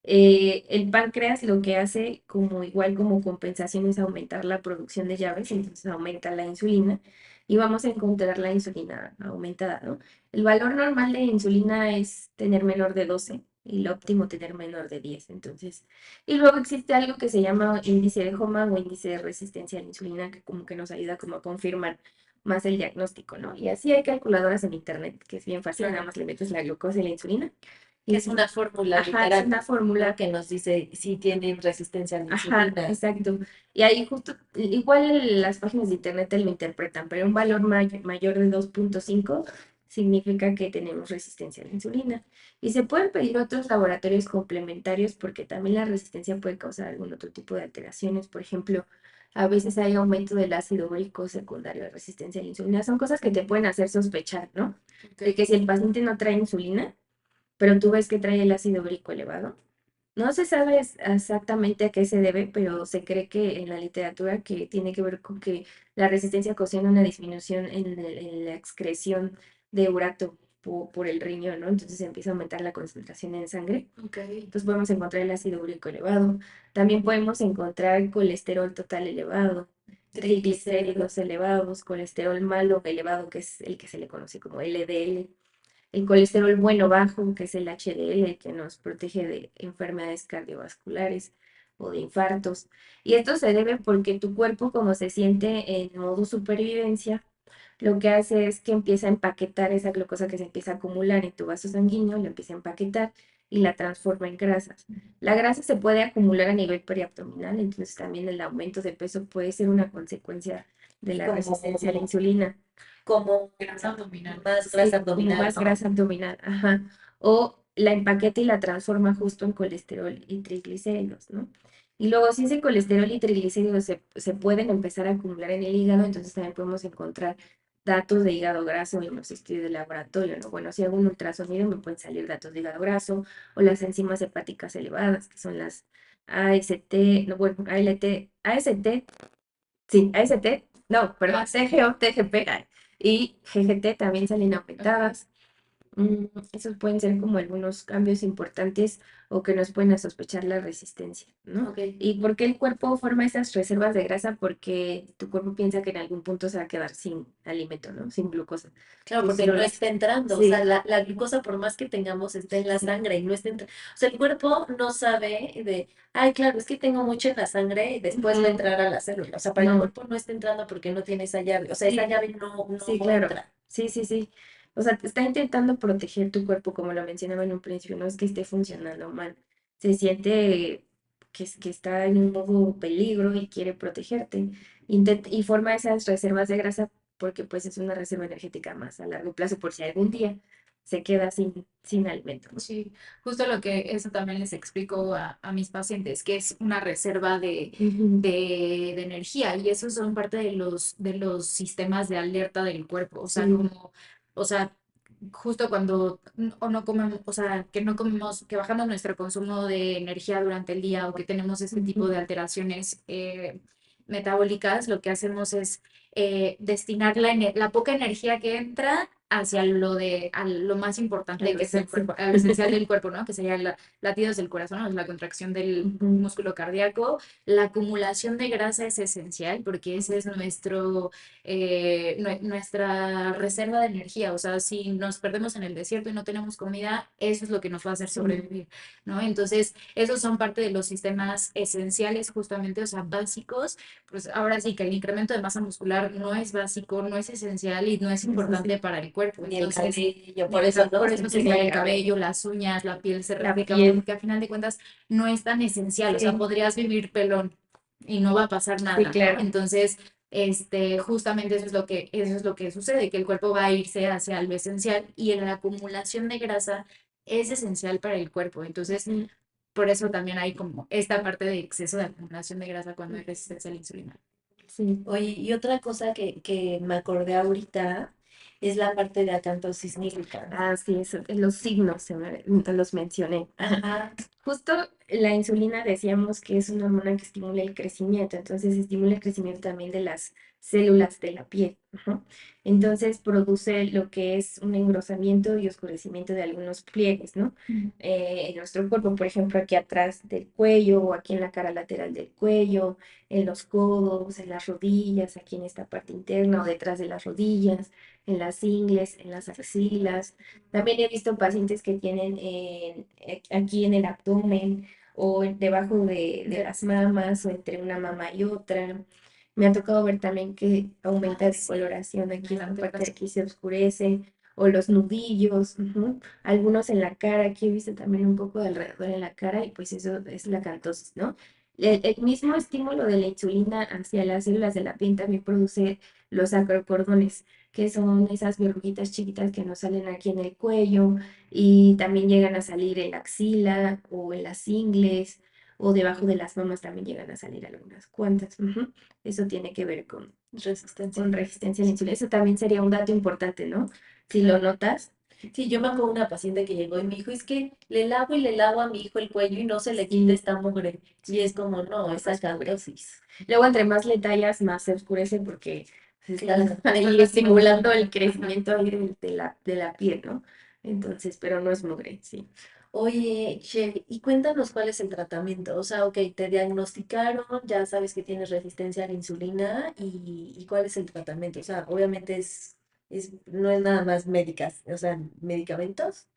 el páncreas lo que hace, como igual como compensación, es aumentar la producción de llaves, entonces aumenta la insulina y vamos a encontrar la insulina aumentada, ¿no? El valor normal de insulina es tener menor de 12 y lo óptimo tener menor de 10. Entonces, y luego existe algo que se llama índice de HOMA o índice de resistencia a la insulina, que como que nos ayuda como a confirmar más el diagnóstico, ¿no? Y así hay calculadoras en internet, que es bien fácil, nada más le metes la glucosa y la insulina. Que Y es una fórmula ajá, es literal, una ¿no? fórmula. Que nos dice si tienen resistencia a la Ajá, insulina. exacto. Y ahí justo, igual las páginas de internet te lo interpretan, pero un valor mayor de 2,5 significa que tenemos resistencia a la insulina. Y se pueden pedir otros laboratorios complementarios porque también la resistencia puede causar algún otro tipo de alteraciones. Por ejemplo, a veces hay aumento del ácido úrico secundario de resistencia a la insulina. Son cosas que te pueden hacer sospechar, ¿no? De Ok. que si el paciente no trae insulina, pero tú ves que trae el ácido úrico elevado, no se sabe exactamente a qué se debe, pero se cree que en la literatura que tiene que ver con que la resistencia ocasiona una disminución en la excreción de urato por el riñón, ¿no? Entonces empieza a aumentar la concentración en sangre. Ok. Entonces podemos encontrar el ácido úrico elevado. También podemos encontrar colesterol total elevado, Triglicéridos. triglicéridos elevados, colesterol malo elevado, que es el que se le conoce como LDL, el colesterol bueno bajo, que es el HDL, que nos protege de enfermedades cardiovasculares o de infartos. Y esto se debe porque tu cuerpo, como se siente en modo supervivencia, lo que hace es que empieza a empaquetar esa glucosa que se empieza a acumular en tu vaso sanguíneo, la empieza a empaquetar y la transforma en grasas. La grasa se puede acumular a nivel periabdominal, entonces también el aumento de peso puede ser una consecuencia de la Como, resistencia a la insulina. como Grasa abdominal. más grasa Sí, como abdominal, más ¿no? grasa abdominal, ajá. O la empaqueta y la transforma justo en colesterol y triglicéridos, ¿no? Y luego, si ese colesterol y triglicéridos se pueden empezar a acumular en el hígado, entonces también podemos encontrar datos de hígado graso en los estudios de laboratorio, ¿no? Bueno, si hago un ultrasonido me pueden salir datos de hígado graso o las enzimas hepáticas elevadas, que son las AST, no, bueno, ALT, AST, sí, AST, no, perdón, Ah, sí. TGO, TGP, y GGT también salen Ok. aumentadas. Esos pueden ser como algunos cambios importantes o que nos pueden a sospechar la resistencia, ¿no? Ok. ¿Y por qué el cuerpo forma esas reservas de grasa? Porque tu cuerpo piensa que en algún punto se va a quedar sin alimento, ¿no? Sin glucosa. Claro, Tus porque no células. está entrando, o sea, Sí, la glucosa por más que tengamos está en la sangre y no está entrando. O sea, el cuerpo no sabe de, ay, claro, es que tengo mucho en la sangre y después va a ujú, entrar a la célula. O sea, para el no, cuerpo no está entrando porque no tiene esa llave. O sea, esa sí, llave sí, no claro. entra. Sí, sí, sí. O sea, te está intentando proteger tu cuerpo, como lo mencionaba en un principio, no es que esté funcionando mal. Se siente que está en un modo peligro y quiere protegerte. Y forma esas reservas de grasa porque pues es una reserva energética más a largo plazo por si algún día se queda sin alimento, ¿no? Sí, justo lo que eso también les explico a mis pacientes, que es una reserva Ujú, de energía y esos son parte de los sistemas de alerta del cuerpo, o sea, sí. como, o sea, justo cuando o no comemos, o sea, que no comemos, que bajamos nuestro consumo de energía durante el día o que tenemos este tipo Ujú, de alteraciones metabólicas, lo que hacemos es destinar la poca energía que entra hacia a lo más a importante lo que es el esencial. cuerpo, a lo esencial del cuerpo, ¿no? Que serían latidos del corazón, o la contracción del Ujú, músculo cardíaco. La acumulación de grasa es esencial porque ese es nuestra reserva de energía. O sea, si nos perdemos en el desierto y no tenemos comida, eso es lo que nos va a hacer sí, sobrevivir, ¿no? Entonces, esos son parte de los sistemas esenciales, justamente, o sea, básicos. Pues ahora sí que el incremento de masa muscular no es básico, no es esencial y no es sí, sí, importante sí. para el cuerpo. Ni el Entonces, cabello, por eso no por se eso se cae el tiene. cabello, las uñas, la piel se La reseca, o sea, piel, porque a final de cuentas no es tan esencial. O sea, sí, podrías vivir pelón y no va a pasar sí, nada, ¿no? claro. Entonces, justamente eso es lo que sucede, que el cuerpo va a irse hacia lo esencial y en la acumulación de grasa es esencial para el cuerpo. Entonces, Ujú, por eso también hay como esta parte de exceso de acumulación de grasa cuando hay resistencia a la insulina. sí. Oye, y otra cosa que me acordé ahorita es la parte de acantosis nigricans. Ah, sí, eso, los signos no los mencioné. Ajá. Justo la insulina decíamos que es una hormona que estimula el crecimiento, entonces estimula el crecimiento también de las células de la piel. Ujú. Entonces produce lo que es un engrosamiento y oscurecimiento de algunos pliegues, ¿no? En nuestro cuerpo, por ejemplo, aquí atrás del cuello o aquí en la cara lateral del cuello, en los codos, en las rodillas, aquí en esta parte interna o detrás de las rodillas, en las ingles, en las axilas. También he visto pacientes que tienen aquí en el abdomen o debajo de las mamas o entre una mama y otra. Me ha tocado ver también que aumenta Ay, de sí. coloración aquí, El esta parte de antebrazo. aquí se oscurece, o los nudillos, ujú. Algunos en la cara, aquí he visto también un poco de alrededor en la cara y pues eso es la cantosis, ¿no? El mismo estímulo de la insulina hacia las células de la piel también produce los acrocordones, que son esas verruguitas chiquitas que nos salen aquí en el cuello y también llegan a salir en la axila o en las ingles o debajo de las mamas también llegan a salir algunas cuantas. Ujú. Eso tiene que ver Resistencia. con resistencia a la insulina. Eso también sería un dato importante, ¿no? Si lo notas. Sí, yo me acuerdo de una paciente que llegó y me dijo, es que le lavo y le lavo a mi hijo el cuello y no se le quita Sí, esta mugre. Y es como, no, es acantosis. luego, entre más le tallas, más se oscurece porque se está Claro. ahí estimulando el crecimiento ahí de la piel, ¿no? Entonces, pero no es mugre, sí. Oye, Che, y cuéntanos cuál es el tratamiento. O sea, ok, te diagnosticaron, ya sabes que tienes resistencia a la insulina y cuál es el tratamiento. O sea, obviamente no es nada más médicas, o sea, medicamentos.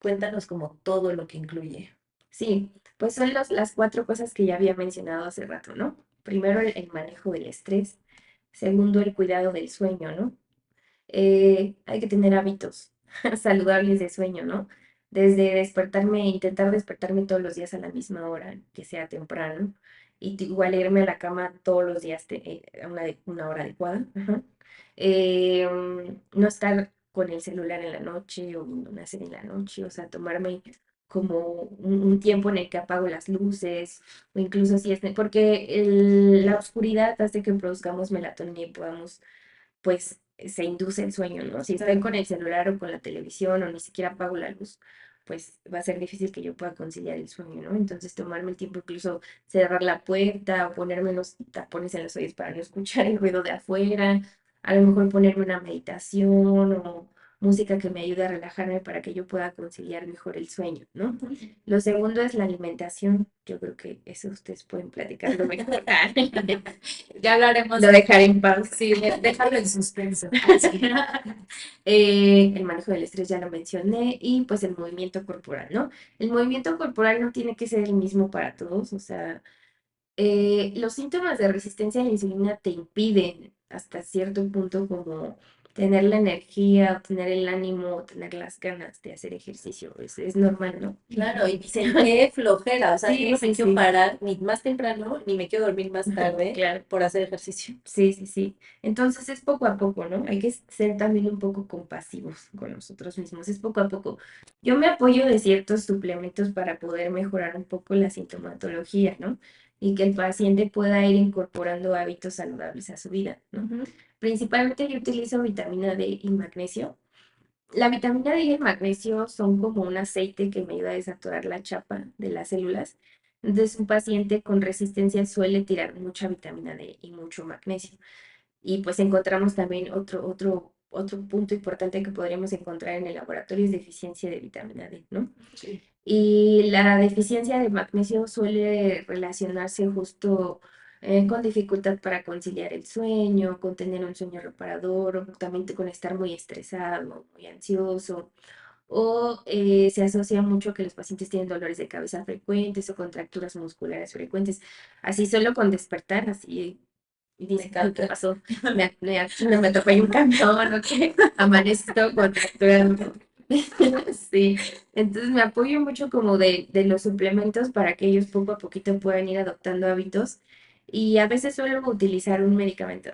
Cuéntanos como todo lo que incluye. Sí, pues son las cuatro cosas que ya había mencionado hace rato, ¿no? Primero, el manejo del estrés. Segundo, el cuidado del sueño, ¿no? Hay que tener hábitos saludables de sueño, ¿no? Desde despertarme, intentar despertarme todos los días a la misma hora, que sea temprano, y igual irme a la cama todos los días a una hora adecuada. Ajá. No estar con el celular en la noche o viendo una serie en la noche, o sea, tomarme como un tiempo en el que apago las luces, o incluso si es, porque la oscuridad hace que produzcamos melatonina y podamos pues se induce el sueño, ¿no? Si estoy con el celular o con la televisión o ni siquiera apago la luz, pues va a ser difícil que yo pueda conciliar el sueño, ¿no? Entonces tomarme el tiempo, incluso cerrar la puerta o ponerme unos tapones en los oídos para no escuchar el ruido de afuera, a lo mejor ponerme una meditación o música que me ayude a relajarme para que yo pueda conciliar mejor el sueño, ¿no? Lo segundo es la alimentación. Yo creo que eso ustedes pueden platicarlo mejor. Ya hablaremos Lo dejaré en paz. sí, déjalo en suspenso. El manejo del estrés ya lo mencioné y pues el movimiento corporal, ¿no? El movimiento corporal no tiene que ser el mismo para todos, o sea, los síntomas de resistencia a la insulina te impiden hasta cierto punto como tener la energía, tener el ánimo, tener las ganas de hacer ejercicio, es normal, ¿no? Claro, y dicen, qué flojera. O sea, yo Sí, no me sí, quiero sí, parar ni más temprano, ni me quiero dormir más tarde claro. por hacer ejercicio. Sí, sí, sí. Entonces es poco a poco, ¿no? Hay que ser también un poco compasivos con nosotros mismos. Es poco a poco. Yo me apoyo de ciertos suplementos para poder mejorar un poco la sintomatología, ¿no? Y que el paciente pueda ir incorporando hábitos saludables a su vida, ¿no? Ujú. Principalmente yo utilizo vitamina D y magnesio. La vitamina D y el magnesio son como un aceite que me ayuda a desaturar la chapa de las células. Entonces, un paciente con resistencia suele tirar mucha vitamina D y mucho magnesio. Y pues encontramos también otro punto importante que podríamos encontrar en el laboratorio es deficiencia de vitamina D, ¿no? Sí. Y la deficiencia de magnesio suele relacionarse justo con dificultad para conciliar el sueño, con tener un sueño reparador, o también con estar muy estresado, muy ansioso, o se asocia mucho que los pacientes tienen dolores de cabeza frecuentes o contracturas musculares frecuentes, así solo con despertar, así y Me dice, ay, ¿qué encanta. pasó? Me atropelló un camión, ¿o qué? Amanecí todo contracturado. Sí, entonces me apoyo mucho como de los suplementos para que ellos poco a poquito puedan ir adoptando hábitos y a veces suelo utilizar un medicamento.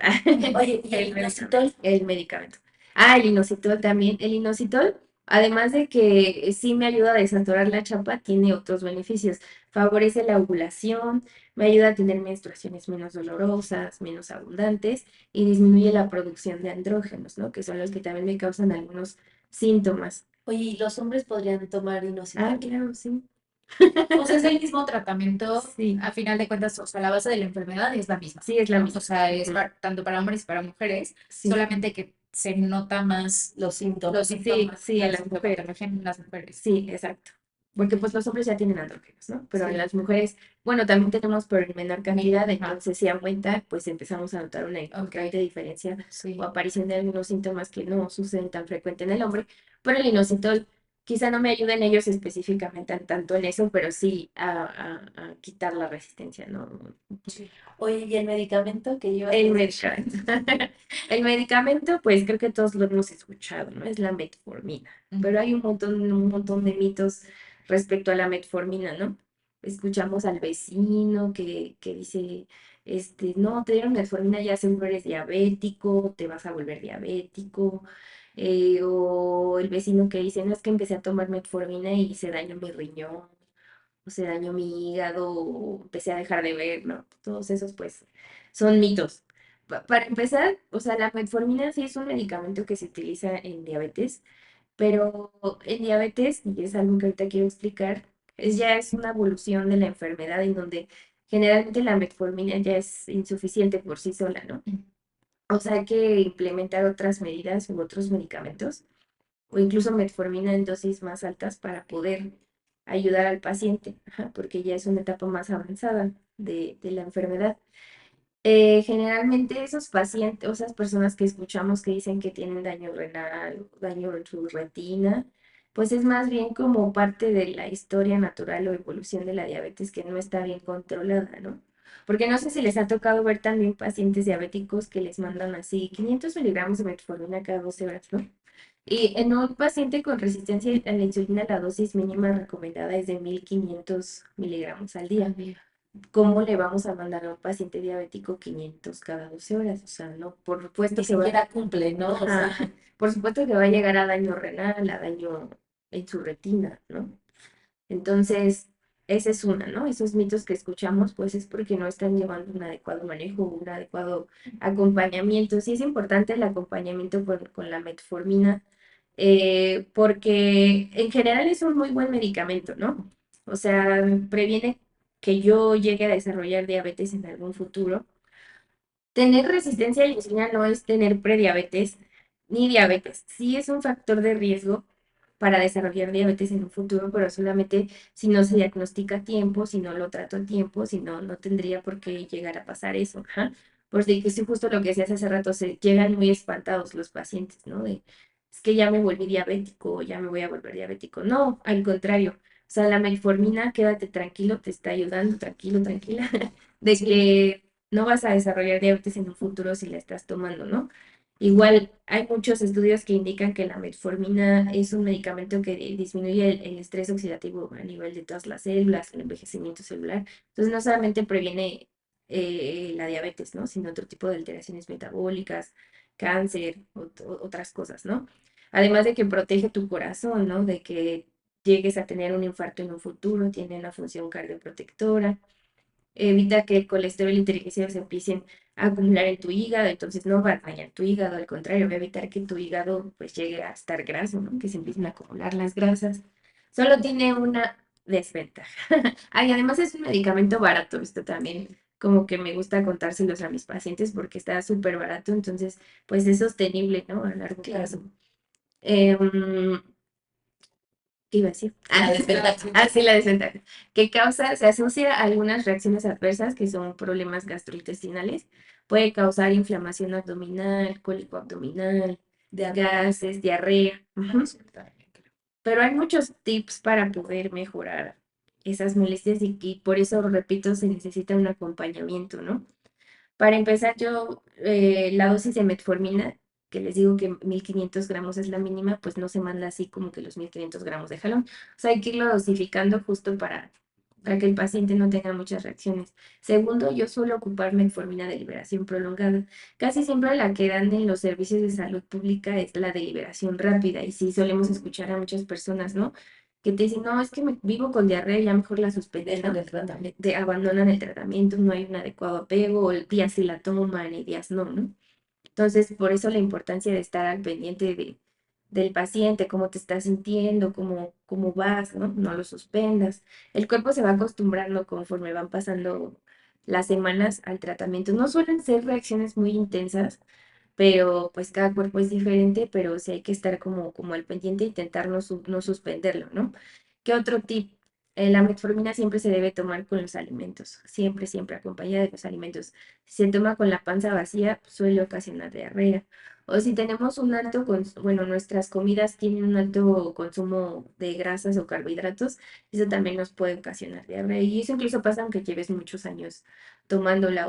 Oye, ¿y el El medicamento. inositol? El medicamento. Ah, el inositol también. El inositol, además de que sí me ayuda a desaturar la chapa, tiene otros beneficios. Favorece la ovulación, me ayuda a tener menstruaciones menos dolorosas, menos abundantes y disminuye la producción de andrógenos, ¿no? Que son los que también me causan algunos síntomas. Oye, ¿y los hombres podrían tomar Ah, inositol? claro, sí. O sea, es el mismo tratamiento, Sí, a final de cuentas, o sea, la base de la enfermedad es la misma, sí, es la ¿no? O misma. sea, es Ujú. tanto para hombres y para mujeres, Sí, solamente que se nota más Los los síntomas. sí, síntomas, sí, en la las mujeres. sintomatología en las mujeres. Sí, exacto. Porque pues los hombres ya tienen andrógenos, ¿no? Pero en Sí. las mujeres, bueno, también tenemos, pero en menor cantidad, Ajá. entonces si aumenta, pues empezamos a notar una Ok, importante diferencia o sí. aparición de algunos síntomas que no suceden tan frecuente en el hombre. Pero el inositol quizá no me ayude en ellos específicamente tanto en eso, pero sí a quitar la resistencia, ¿no? Sí. Oye, ¿y el medicamento que llevas a El decir? medicamento. El medicamento, pues creo que todos lo hemos escuchado, ¿no? Es la metformina. Ujú. Pero hay un montón de mitos respecto a la metformina, ¿no? escuchamos al vecino que dice, no, te dieron metformina, ya seguro eres diabético, te vas a volver diabético. O el vecino que dice, no, es que empecé a tomar metformina y se dañó mi riñón, o se dañó mi hígado, o empecé a dejar de ver, ¿no? Todos esos, pues, son mitos. Para empezar, o sea, la metformina sí es un medicamento que se utiliza en diabetes, pero en diabetes, y es algo que ahorita quiero explicar, ya es una evolución de la enfermedad en donde generalmente la metformina ya es insuficiente por sí sola, ¿no? O sea, hay que implementar otras medidas u otros medicamentos, o incluso metformina en dosis más altas para poder ayudar al paciente, ajá, porque ya es una etapa más avanzada de la enfermedad. Generalmente esos pacientes, o esas personas que escuchamos que dicen que tienen daño renal, daño en su retina, pues es más bien como parte de la historia natural o evolución de la diabetes que no está bien controlada, ¿no? Porque no sé si les ha tocado ver también pacientes diabéticos que les mandan así 500 miligramos de metformina cada 12 horas, ¿no? Y en un paciente con resistencia a la insulina, la dosis mínima recomendada es de 1500 miligramos al día. ¿Cómo le vamos a mandar a un paciente diabético 500 cada 12 horas? O sea, no, por supuesto Ni que va, siquiera cumple, ¿no? O sea, ajá, por supuesto que va a llegar a daño renal, a daño en su retina, ¿no? Entonces, esa es una, ¿no? Esos mitos que escuchamos, pues es porque no están llevando un adecuado manejo, un adecuado acompañamiento. Sí es importante el acompañamiento con la metformina, porque en general es un muy buen medicamento, ¿no? O sea, previene que yo llegue a desarrollar diabetes en algún futuro. Tener resistencia a la insulina no es tener prediabetes ni diabetes. Sí es un factor de riesgo para desarrollar diabetes en un futuro, pero solamente si no se diagnostica a tiempo, si no lo trato a tiempo, si no, no tendría por qué llegar a pasar eso. Ajá. Porque sí, justo lo que decías hace rato, se llegan muy espantados los pacientes, ¿no? Es que ya me volví diabético, o ya me voy a volver diabético. No, al contrario. O sea, la metformina, quédate tranquilo, te está ayudando, tranquilo, tranquila, de que no vas a desarrollar diabetes en un futuro si la estás tomando, ¿no? Igual hay muchos estudios que indican que la metformina es un medicamento que disminuye el estrés oxidativo a nivel de todas las células, el envejecimiento celular. Entonces no solamente previene la diabetes, ¿no? Sino otro tipo de alteraciones metabólicas, cáncer, otras cosas, ¿no? Además de que protege tu corazón, ¿no? De que llegues a tener un infarto en un futuro, tiene una función cardioprotectora, evita que el colesterol y triglicéridos se empiecen a acumular en tu hígado, entonces no va a dañar tu hígado, al contrario, va a evitar que tu hígado pues llegue a estar graso, ¿no? Que se empiecen a acumular las grasas. Solo tiene una desventaja. Ay, además es un medicamento barato, esto también como que me gusta contárselos a mis pacientes porque está súper barato, entonces pues es sostenible, ¿no? A largo plazo. claro. Em, ¿Qué iba a decir? La desventaja. Sí, la desventaja. Que causa, se asocia a algunas reacciones adversas que son problemas gastrointestinales. Puede causar inflamación abdominal, cólico abdominal, gases, diarrea. Ujú. Pero hay muchos tips para poder mejorar esas molestias y por eso, repito, se necesita un acompañamiento, ¿no? Para empezar, yo, la dosis de metformina, que les digo que 1500 gramos es la mínima, pues no se manda así como que los 1500 gramos de jalón. O sea, hay que irlo dosificando justo para que el paciente no tenga muchas reacciones. Segundo, yo suelo ocupar metformina de liberación prolongada. Casi siempre la que dan en los servicios de salud pública es la de liberación rápida. Y sí solemos escuchar a muchas personas, ¿no? Que te dicen, no, es que vivo con diarrea, ya mejor la suspenden, ¿no? Dejan el tratamiento. Abandonan el tratamiento, no hay un adecuado apego, o días sí la toman y días no, ¿no? Entonces, por eso la importancia de estar al pendiente del paciente, cómo te estás sintiendo, cómo vas, ¿no? No lo suspendas. El cuerpo se va acostumbrando conforme van pasando las semanas al tratamiento. No suelen ser reacciones muy intensas, pero pues cada cuerpo es diferente, pero sí hay que estar como al pendiente e intentar no suspenderlo, ¿no? ¿Qué otro tip? La metformina siempre se debe tomar con los alimentos, siempre, siempre acompañada de los alimentos. Si se toma con la panza vacía, pues, suele ocasionar diarrea. O si tenemos un alto, bueno, nuestras comidas tienen un alto consumo de grasas o carbohidratos, eso también nos puede ocasionar diarrea. Y eso incluso pasa aunque lleves muchos años tomándola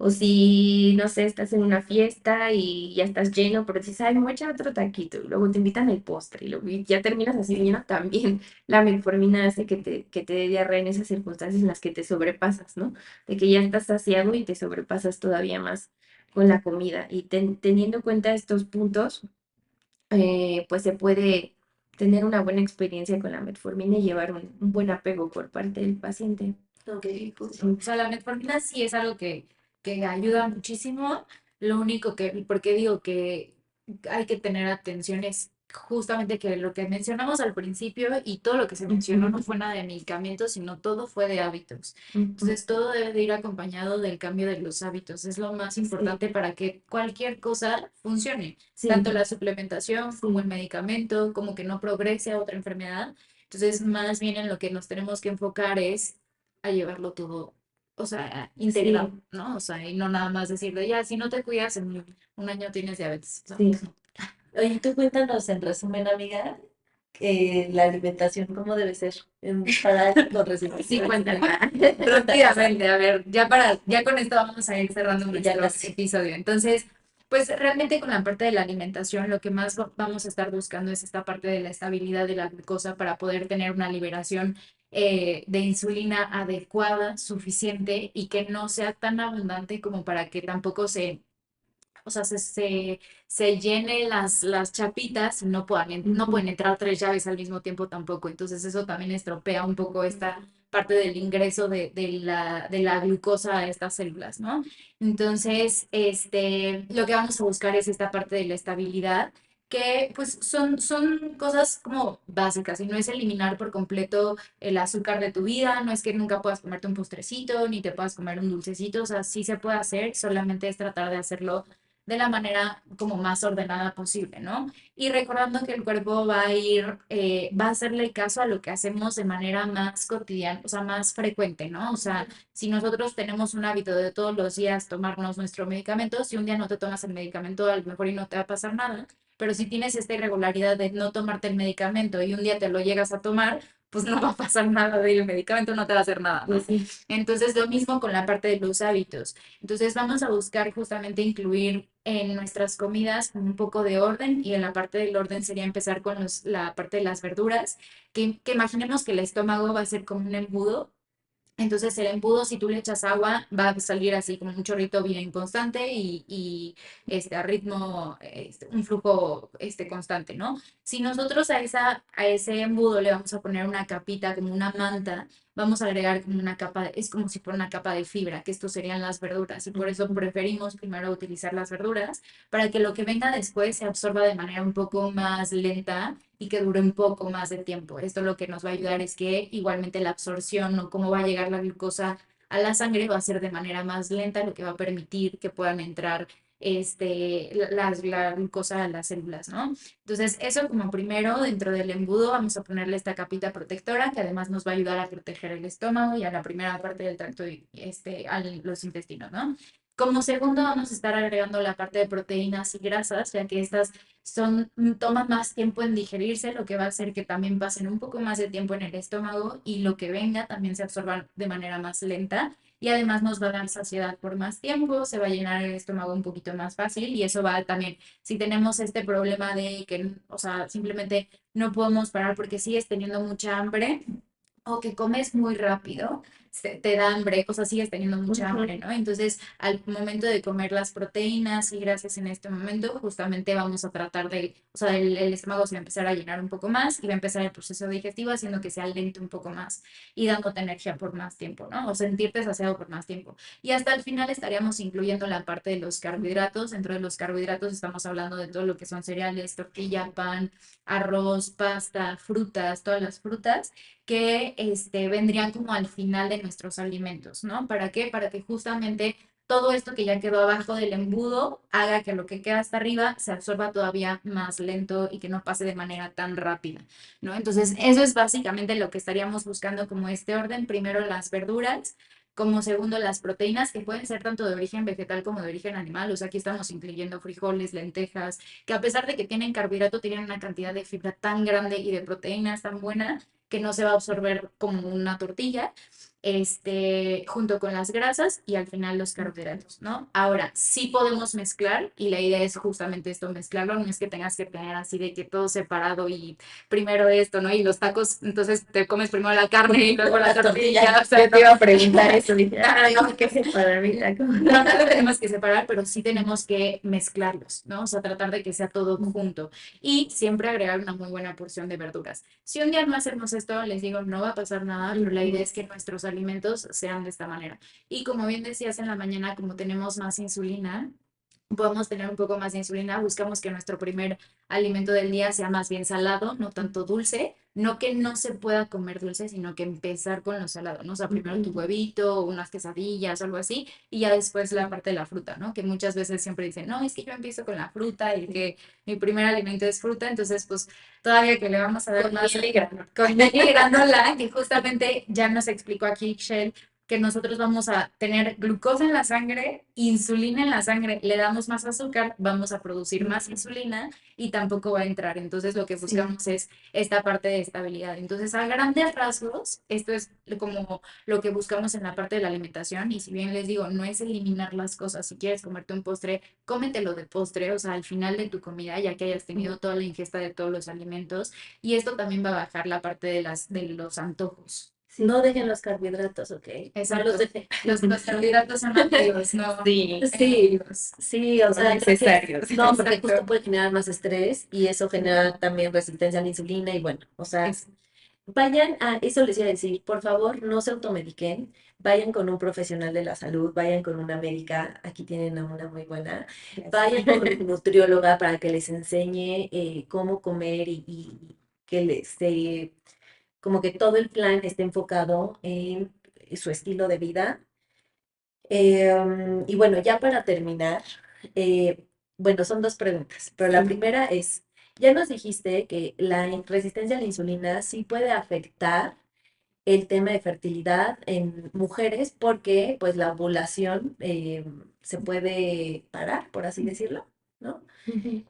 O si, no sé, estás en una fiesta y ya estás lleno, pero dices, ay, me voy a echar otro taquito. Y luego te invitan el postre y ya terminas así lleno también. La metformina hace que te dé diarrea en esas circunstancias en las que te sobrepasas, ¿no? De que ya estás saciado y te sobrepasas todavía más con la comida. Y teniendo en cuenta estos puntos, pues se puede tener una buena experiencia con la metformina y llevar un buen apego por parte del paciente. Ok, Justo. Sí. O sea, la metformina sí es algo que ayuda muchísimo. Lo único que, porque digo que hay que tener atención es justamente que lo que mencionamos al principio y todo lo que se mencionó Ujú, no fue nada de medicamentos, sino todo fue de hábitos. ujú. Entonces, todo debe de ir acompañado del cambio de los hábitos. Es lo más Sí, importante para que cualquier cosa funcione, tanto sí, la suplementación como el sí, medicamento, como que no progrese a otra enfermedad. Entonces, más bien en lo que nos tenemos que enfocar es a llevarlo todo, o sea, integrado, sí, ¿no? O sea, y no nada más decirle, ya, si no te cuidas, en un año tienes diabetes. O sea, sí. pues no. oye, tú cuéntanos en resumen, amiga, la alimentación, ¿cómo debe ser para alguien con Sí, resistencia a la cuéntame. insulina? Cuéntanos, Rápidamente, a ver, ya con esto vamos a ir cerrando porque ya nuestro casi. episodio. Entonces, pues realmente con la parte de la alimentación, lo que más vamos a estar buscando es esta parte de la estabilidad de la glucosa para poder tener una liberación de insulina adecuada, suficiente y que no sea tan abundante como para que tampoco o sea, se llenen las chapitas y no Ujú, pueden entrar tres llaves al mismo tiempo tampoco. Entonces eso también estropea un poco esta parte del ingreso de la glucosa a estas células, ¿no? Entonces, lo que vamos a buscar es esta parte de la estabilidad que pues son cosas como básicas y no es eliminar por completo el azúcar de tu vida, no es que nunca puedas comerte un postrecito ni te puedas comer un dulcecito, o sea, sí se puede hacer, solamente es tratar de hacerlo de la manera como más ordenada posible, ¿no? Y recordando que el cuerpo va a hacerle caso a lo que hacemos de manera más cotidiana, o sea, más frecuente, ¿no? O sea, si nosotros tenemos un hábito de todos los días tomarnos nuestro medicamento, si un día no te tomas el medicamento, a lo mejor y no te va a pasar nada, pero si tienes esta irregularidad de no tomarte el medicamento y un día te lo llegas a tomar, pues no va a pasar nada del medicamento, no te va a hacer nada, ¿no? pues sí. Entonces, lo mismo con la parte de los hábitos. Entonces vamos a buscar justamente incluir en nuestras comidas un poco de orden y en la parte del orden sería empezar con la parte de las verduras, que imaginemos que el estómago va a ser como un embudo. Entonces el embudo, si tú le echas agua, va a salir así como un chorrito bien constante y a ritmo, un flujo constante, ¿no? Si nosotros a ese embudo le vamos a poner una capita, como una manta, vamos a agregar como una capa, es como si fuera una capa de fibra, que esto serían las verduras. Y por eso Ujú, preferimos primero utilizar las verduras, para que lo que venga después se absorba de manera un poco más lenta y que dure un poco más de tiempo. Esto lo que nos va a ayudar es que igualmente la absorción o cómo va a llegar la glucosa a la sangre va a ser de manera más lenta, lo que va a permitir que puedan entrar la glucosa a las células, ¿no? Entonces, eso como primero, dentro del embudo vamos a ponerle esta capita protectora que además nos va a ayudar a proteger el estómago y a la primera parte del tracto, a los intestinos, ¿no? Como segundo, vamos a estar agregando la parte de proteínas y grasas, ya que estas toman más tiempo en digerirse, lo que va a hacer que también pasen un poco más de tiempo en el estómago y lo que venga también se absorba de manera más lenta y además nos va a dar saciedad por más tiempo, se va a llenar el estómago un poquito más fácil y eso va también, si tenemos este problema de que, o sea, simplemente no podemos parar porque sigues teniendo mucha hambre o que comes muy rápido, te da hambre, o sea, sigues teniendo mucha ujú. hambre, ¿no? Entonces, al momento de comer las proteínas y grasas en este momento, justamente vamos a tratar o sea, el estómago se va a empezar a llenar un poco más y va a empezar el proceso digestivo haciendo que sea lento un poco más y dándote energía por más tiempo, ¿no? O sentirte saciado por más tiempo. Y hasta el final estaríamos incluyendo la parte de los carbohidratos. Dentro de los carbohidratos estamos hablando de todo lo que son cereales, tortilla, pan, arroz, pasta, frutas, todas las frutas que vendrían como al final de nuestros alimentos, ¿no? ¿Para qué? Para que justamente todo esto que ya quedó abajo del embudo haga que lo que queda hasta arriba se absorba todavía más lento y que no pase de manera tan rápida, ¿no? Entonces, eso es básicamente lo que estaríamos buscando como este orden. Primero las verduras, como segundo las proteínas, que pueden ser tanto de origen vegetal como de origen animal. O sea, aquí estamos incluyendo frijoles, lentejas, que a pesar de que tienen carbohidrato, tienen una cantidad de fibra tan grande y de proteínas tan buena que no se va a absorber como una tortilla. junto con las grasas y al final los carbohidratos, ¿no? Ahora, sí podemos mezclar y la idea es justamente esto, mezclarlo, no es que tengas que tener así de que todo separado y primero esto, ¿no? Y los tacos, entonces te comes primero la carne y luego la tortilla, o sea, Yo te iba a preguntar eso, dije, no, tengo que separar mi taco. no, no lo tenemos que separar, pero sí tenemos que mezclarlos, ¿no? O sea, tratar de que sea todo junto y siempre agregar una muy buena porción de verduras. Si un día no hacemos esto, les digo, no va a pasar nada, pero la idea es que nuestros alimentos sean de esta manera. Y como bien decías en la mañana, como tenemos más insulina, podemos tener un poco más de insulina, buscamos que nuestro primer alimento del día sea más bien salado, no tanto dulce, no que no se pueda comer dulce, sino que empezar con lo salado, ¿no? O sea, primero tu huevito, unas quesadillas, algo así, y ya después la parte de la fruta, ¿no? Que muchas veces siempre dicen, no, es que yo empiezo con la fruta y que mi primer alimento es fruta, entonces pues todavía que le vamos a dar Con más miel y granola. con miel y granola, que justamente ya nos explicó aquí Shell que nosotros vamos a tener glucosa en la sangre, insulina en la sangre, le damos más azúcar, vamos a producir más insulina y tampoco va a entrar. Entonces lo que buscamos es esta parte de estabilidad. Entonces a grandes rasgos, esto es como lo que buscamos en la parte de la alimentación y si bien les digo, no es eliminar las cosas, si quieres comerte un postre, cómetelo de postre, o sea, al final de tu comida, ya que hayas tenido toda la ingesta de todos los alimentos y esto también va a bajar la parte de los antojos. No dejen los carbohidratos, ¿ok? No Exacto. los dejen. Los carbohidratos son amigos, no Sí, Sí, enemigos. sí, o son sea, creo que necesarios. no, porque justo Exacto. puede generar más estrés y eso genera también resistencia a la insulina y bueno, o sea, Es- vayan a, eso les iba a decir, por favor, no se automediquen, vayan con un profesional de la salud, vayan con una médica, aquí tienen a una muy buena, vayan con una nutrióloga para que les enseñe cómo comer y que como que todo el plan esté enfocado en su estilo de vida. Y bueno, ya para terminar, eh, bueno, son dos preguntas, pero la primera es, ya nos dijiste que la resistencia a la insulina sí puede afectar el tema de fertilidad en mujeres porque pues la ovulación se puede parar, por así decirlo, ¿no?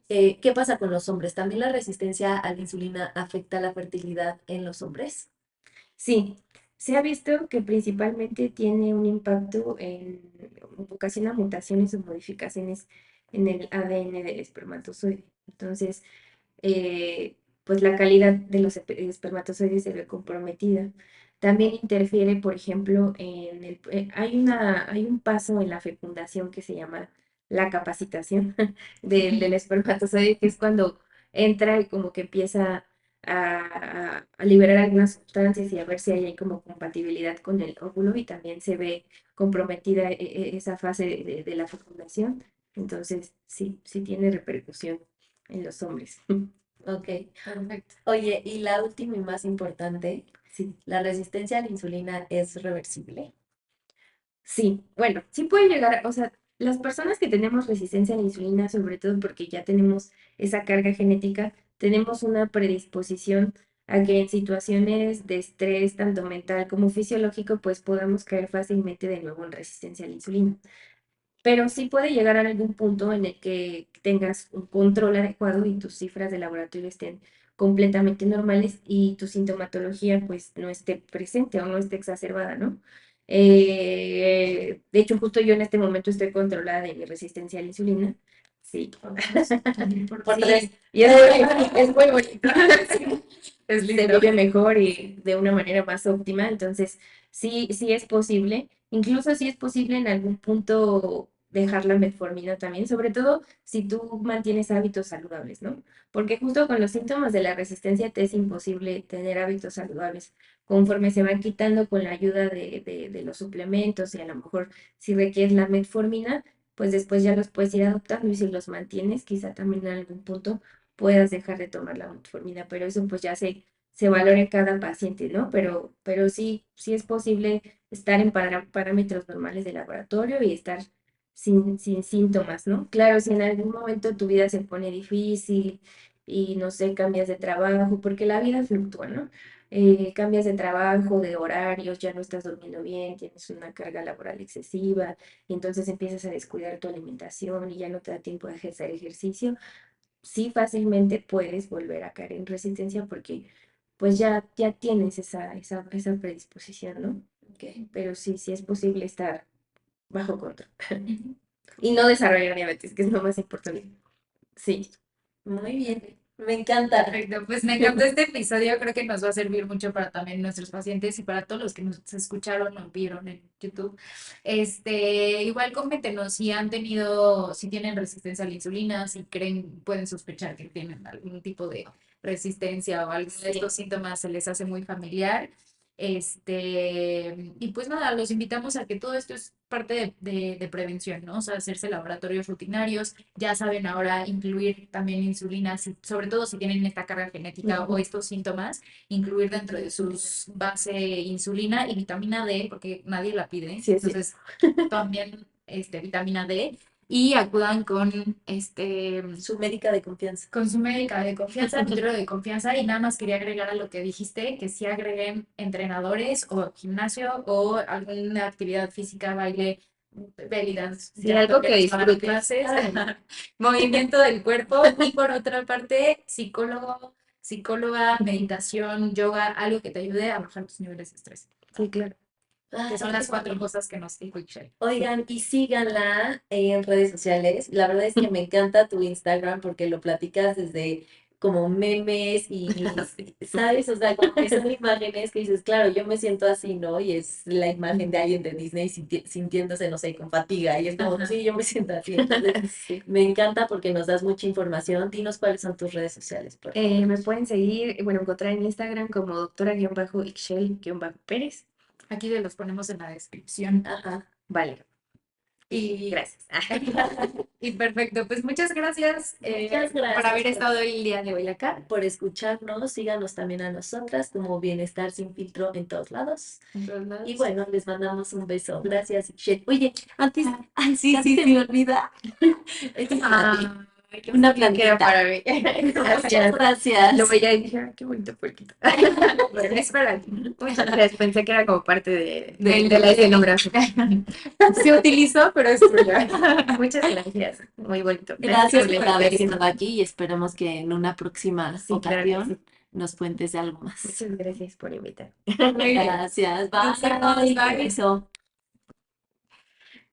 ¿Qué pasa con los hombres? ¿También la resistencia a la insulina afecta la fertilidad en los hombres? Sí, se ha visto que principalmente tiene un impacto ocasiona mutaciones o modificaciones en el ADN del espermatozoide. Entonces, eh, pues la calidad de los espermatozoides se ve comprometida. También interfiere, por ejemplo, hay un paso en la fecundación que se llama la capacitación del espermatozoide, que es cuando entra y como que empieza a liberar algunas sustancias y a ver si hay como compatibilidad con el óvulo y también se ve comprometida esa fase de la fecundación. Entonces, sí, sí tiene repercusión en los hombres. Ok. Perfecto. Oye, y la última y más importante, Sí, ¿la resistencia a la insulina es reversible? sí, bueno, sí puede llegar, o sea, las personas que tenemos resistencia a la insulina, sobre todo porque ya tenemos esa carga genética, tenemos una predisposición a que en situaciones de estrés, tanto mental como fisiológico, pues podamos caer fácilmente de nuevo en resistencia a la insulina. Pero sí puede llegar a algún punto en el que tengas un control adecuado y tus cifras de laboratorio estén completamente normales y tu sintomatología pues no esté presente o no esté exacerbada, ¿no? De hecho, justo yo en este momento estoy controlada de mi resistencia a la insulina. Sí, Por sí, tres. y es muy bonito. Es Se lindo. vive mejor y de una manera más óptima. Entonces, sí, sí es posible. Incluso sí es posible en algún punto dejar la metformina también, sobre todo si tú mantienes hábitos saludables, ¿no? Porque justo con los síntomas de la resistencia te es imposible tener hábitos saludables. Conforme se van quitando con la ayuda de los suplementos y a lo mejor si requieres la metformina, pues después ya los puedes ir adoptando y si los mantienes, quizá también en algún punto puedas dejar de tomar la metformina, pero eso pues ya se valora en cada paciente, ¿no? Pero sí, sí es posible estar en parámetros normales de laboratorio y estar sin síntomas, ¿no? Claro, si en algún momento tu vida se pone difícil y no sé, cambias de trabajo, porque la vida fluctúa, ¿no? Cambias de trabajo, de horarios, ya no estás durmiendo bien, tienes una carga laboral excesiva, y entonces empiezas a descuidar tu alimentación y ya no te da tiempo de ejercer ejercicio, sí fácilmente puedes volver a caer en resistencia porque pues ya tienes esa predisposición, ¿no? Ok. pero sí, sí es posible estar bajo control. Ujú. Y no desarrollar diabetes, que es lo más importante. Sí. Muy bien, me encanta. Perfecto, pues me encantó este episodio, creo que nos va a servir mucho para también nuestros pacientes y para todos los que nos escucharon o vieron en YouTube. Igual coméntenos si han tenido, si tienen resistencia a la insulina, si creen, pueden sospechar que tienen algún tipo de resistencia o alguno de Sí. estos síntomas se les hace muy familiar. Y pues nada, los invitamos a que todo esto es parte de prevención, ¿no? O sea, hacerse laboratorios rutinarios, ya saben ahora incluir también insulina, sobre todo si tienen esta carga genética o estos síntomas, incluir dentro de sus base insulina y vitamina D, porque nadie la pide, Sí, es cierto. entonces también vitamina D y acudan Su médica de confianza. con su médica de confianza, nutriólogo de confianza, y nada más quería agregar a lo que dijiste, que sí agreguen entrenadores o gimnasio o alguna actividad física, baile, belly dance, Sí, ya lo algo que que nos va a dar disfrutes. clases, movimiento del cuerpo, y por otra parte, psicólogo, psicóloga, meditación, yoga, algo que te ayude a bajar tus niveles de estrés, Sí, claro. que son Ay, las 4 cosas que nos dijo Ixchel. oigan, y síganla en redes sociales. La verdad es que me encanta tu Instagram porque lo platicas desde como memes y, ¿sabes? O sea, como que son imágenes que dices, claro, yo me siento así, ¿no? Y es la imagen de alguien de Disney sintiéndose, no sé, con fatiga. Y es como, Ajá. sí, yo me siento así. Entonces, Sí. me encanta porque nos das mucha información. Dinos cuáles son tus redes sociales, por favor. Me pueden seguir, bueno, encontrar en Instagram como doctora-ixchel-pérez. Aquí te los ponemos en la descripción. Ajá. Vale, Y, gracias. y perfecto, pues muchas gracias Muchas por haber gracias estado el día de hoy acá. por escucharnos. Síganos también a nosotras como Bienestar Sin Filtro en todos lados. En todos Y lados. bueno, les mandamos un beso. Gracias, Ixchel. Oye, antes, Ah, ay, sí, casi sí, se me sí. olvida. Esto es para ti. Ay, yo Una sabía que era plantita. para mí. Muchas Gracias. Lo gracias. veía y dije, "Ay, qué bonito puerquito". Es para ti. Muchas gracias, pensé que era como parte Del- de la escenografía. Se utilizó, pero es tuya. Muchas gracias, muy bonito. Gracias Gracias por la por haber invitación. estado aquí y esperemos que en una próxima Sí, claro que sí. ocasión nos cuentes de algo más. Muchas gracias por invitar. Muy bien. Gracias. Nos vemos. Bye. Un Bye. beso.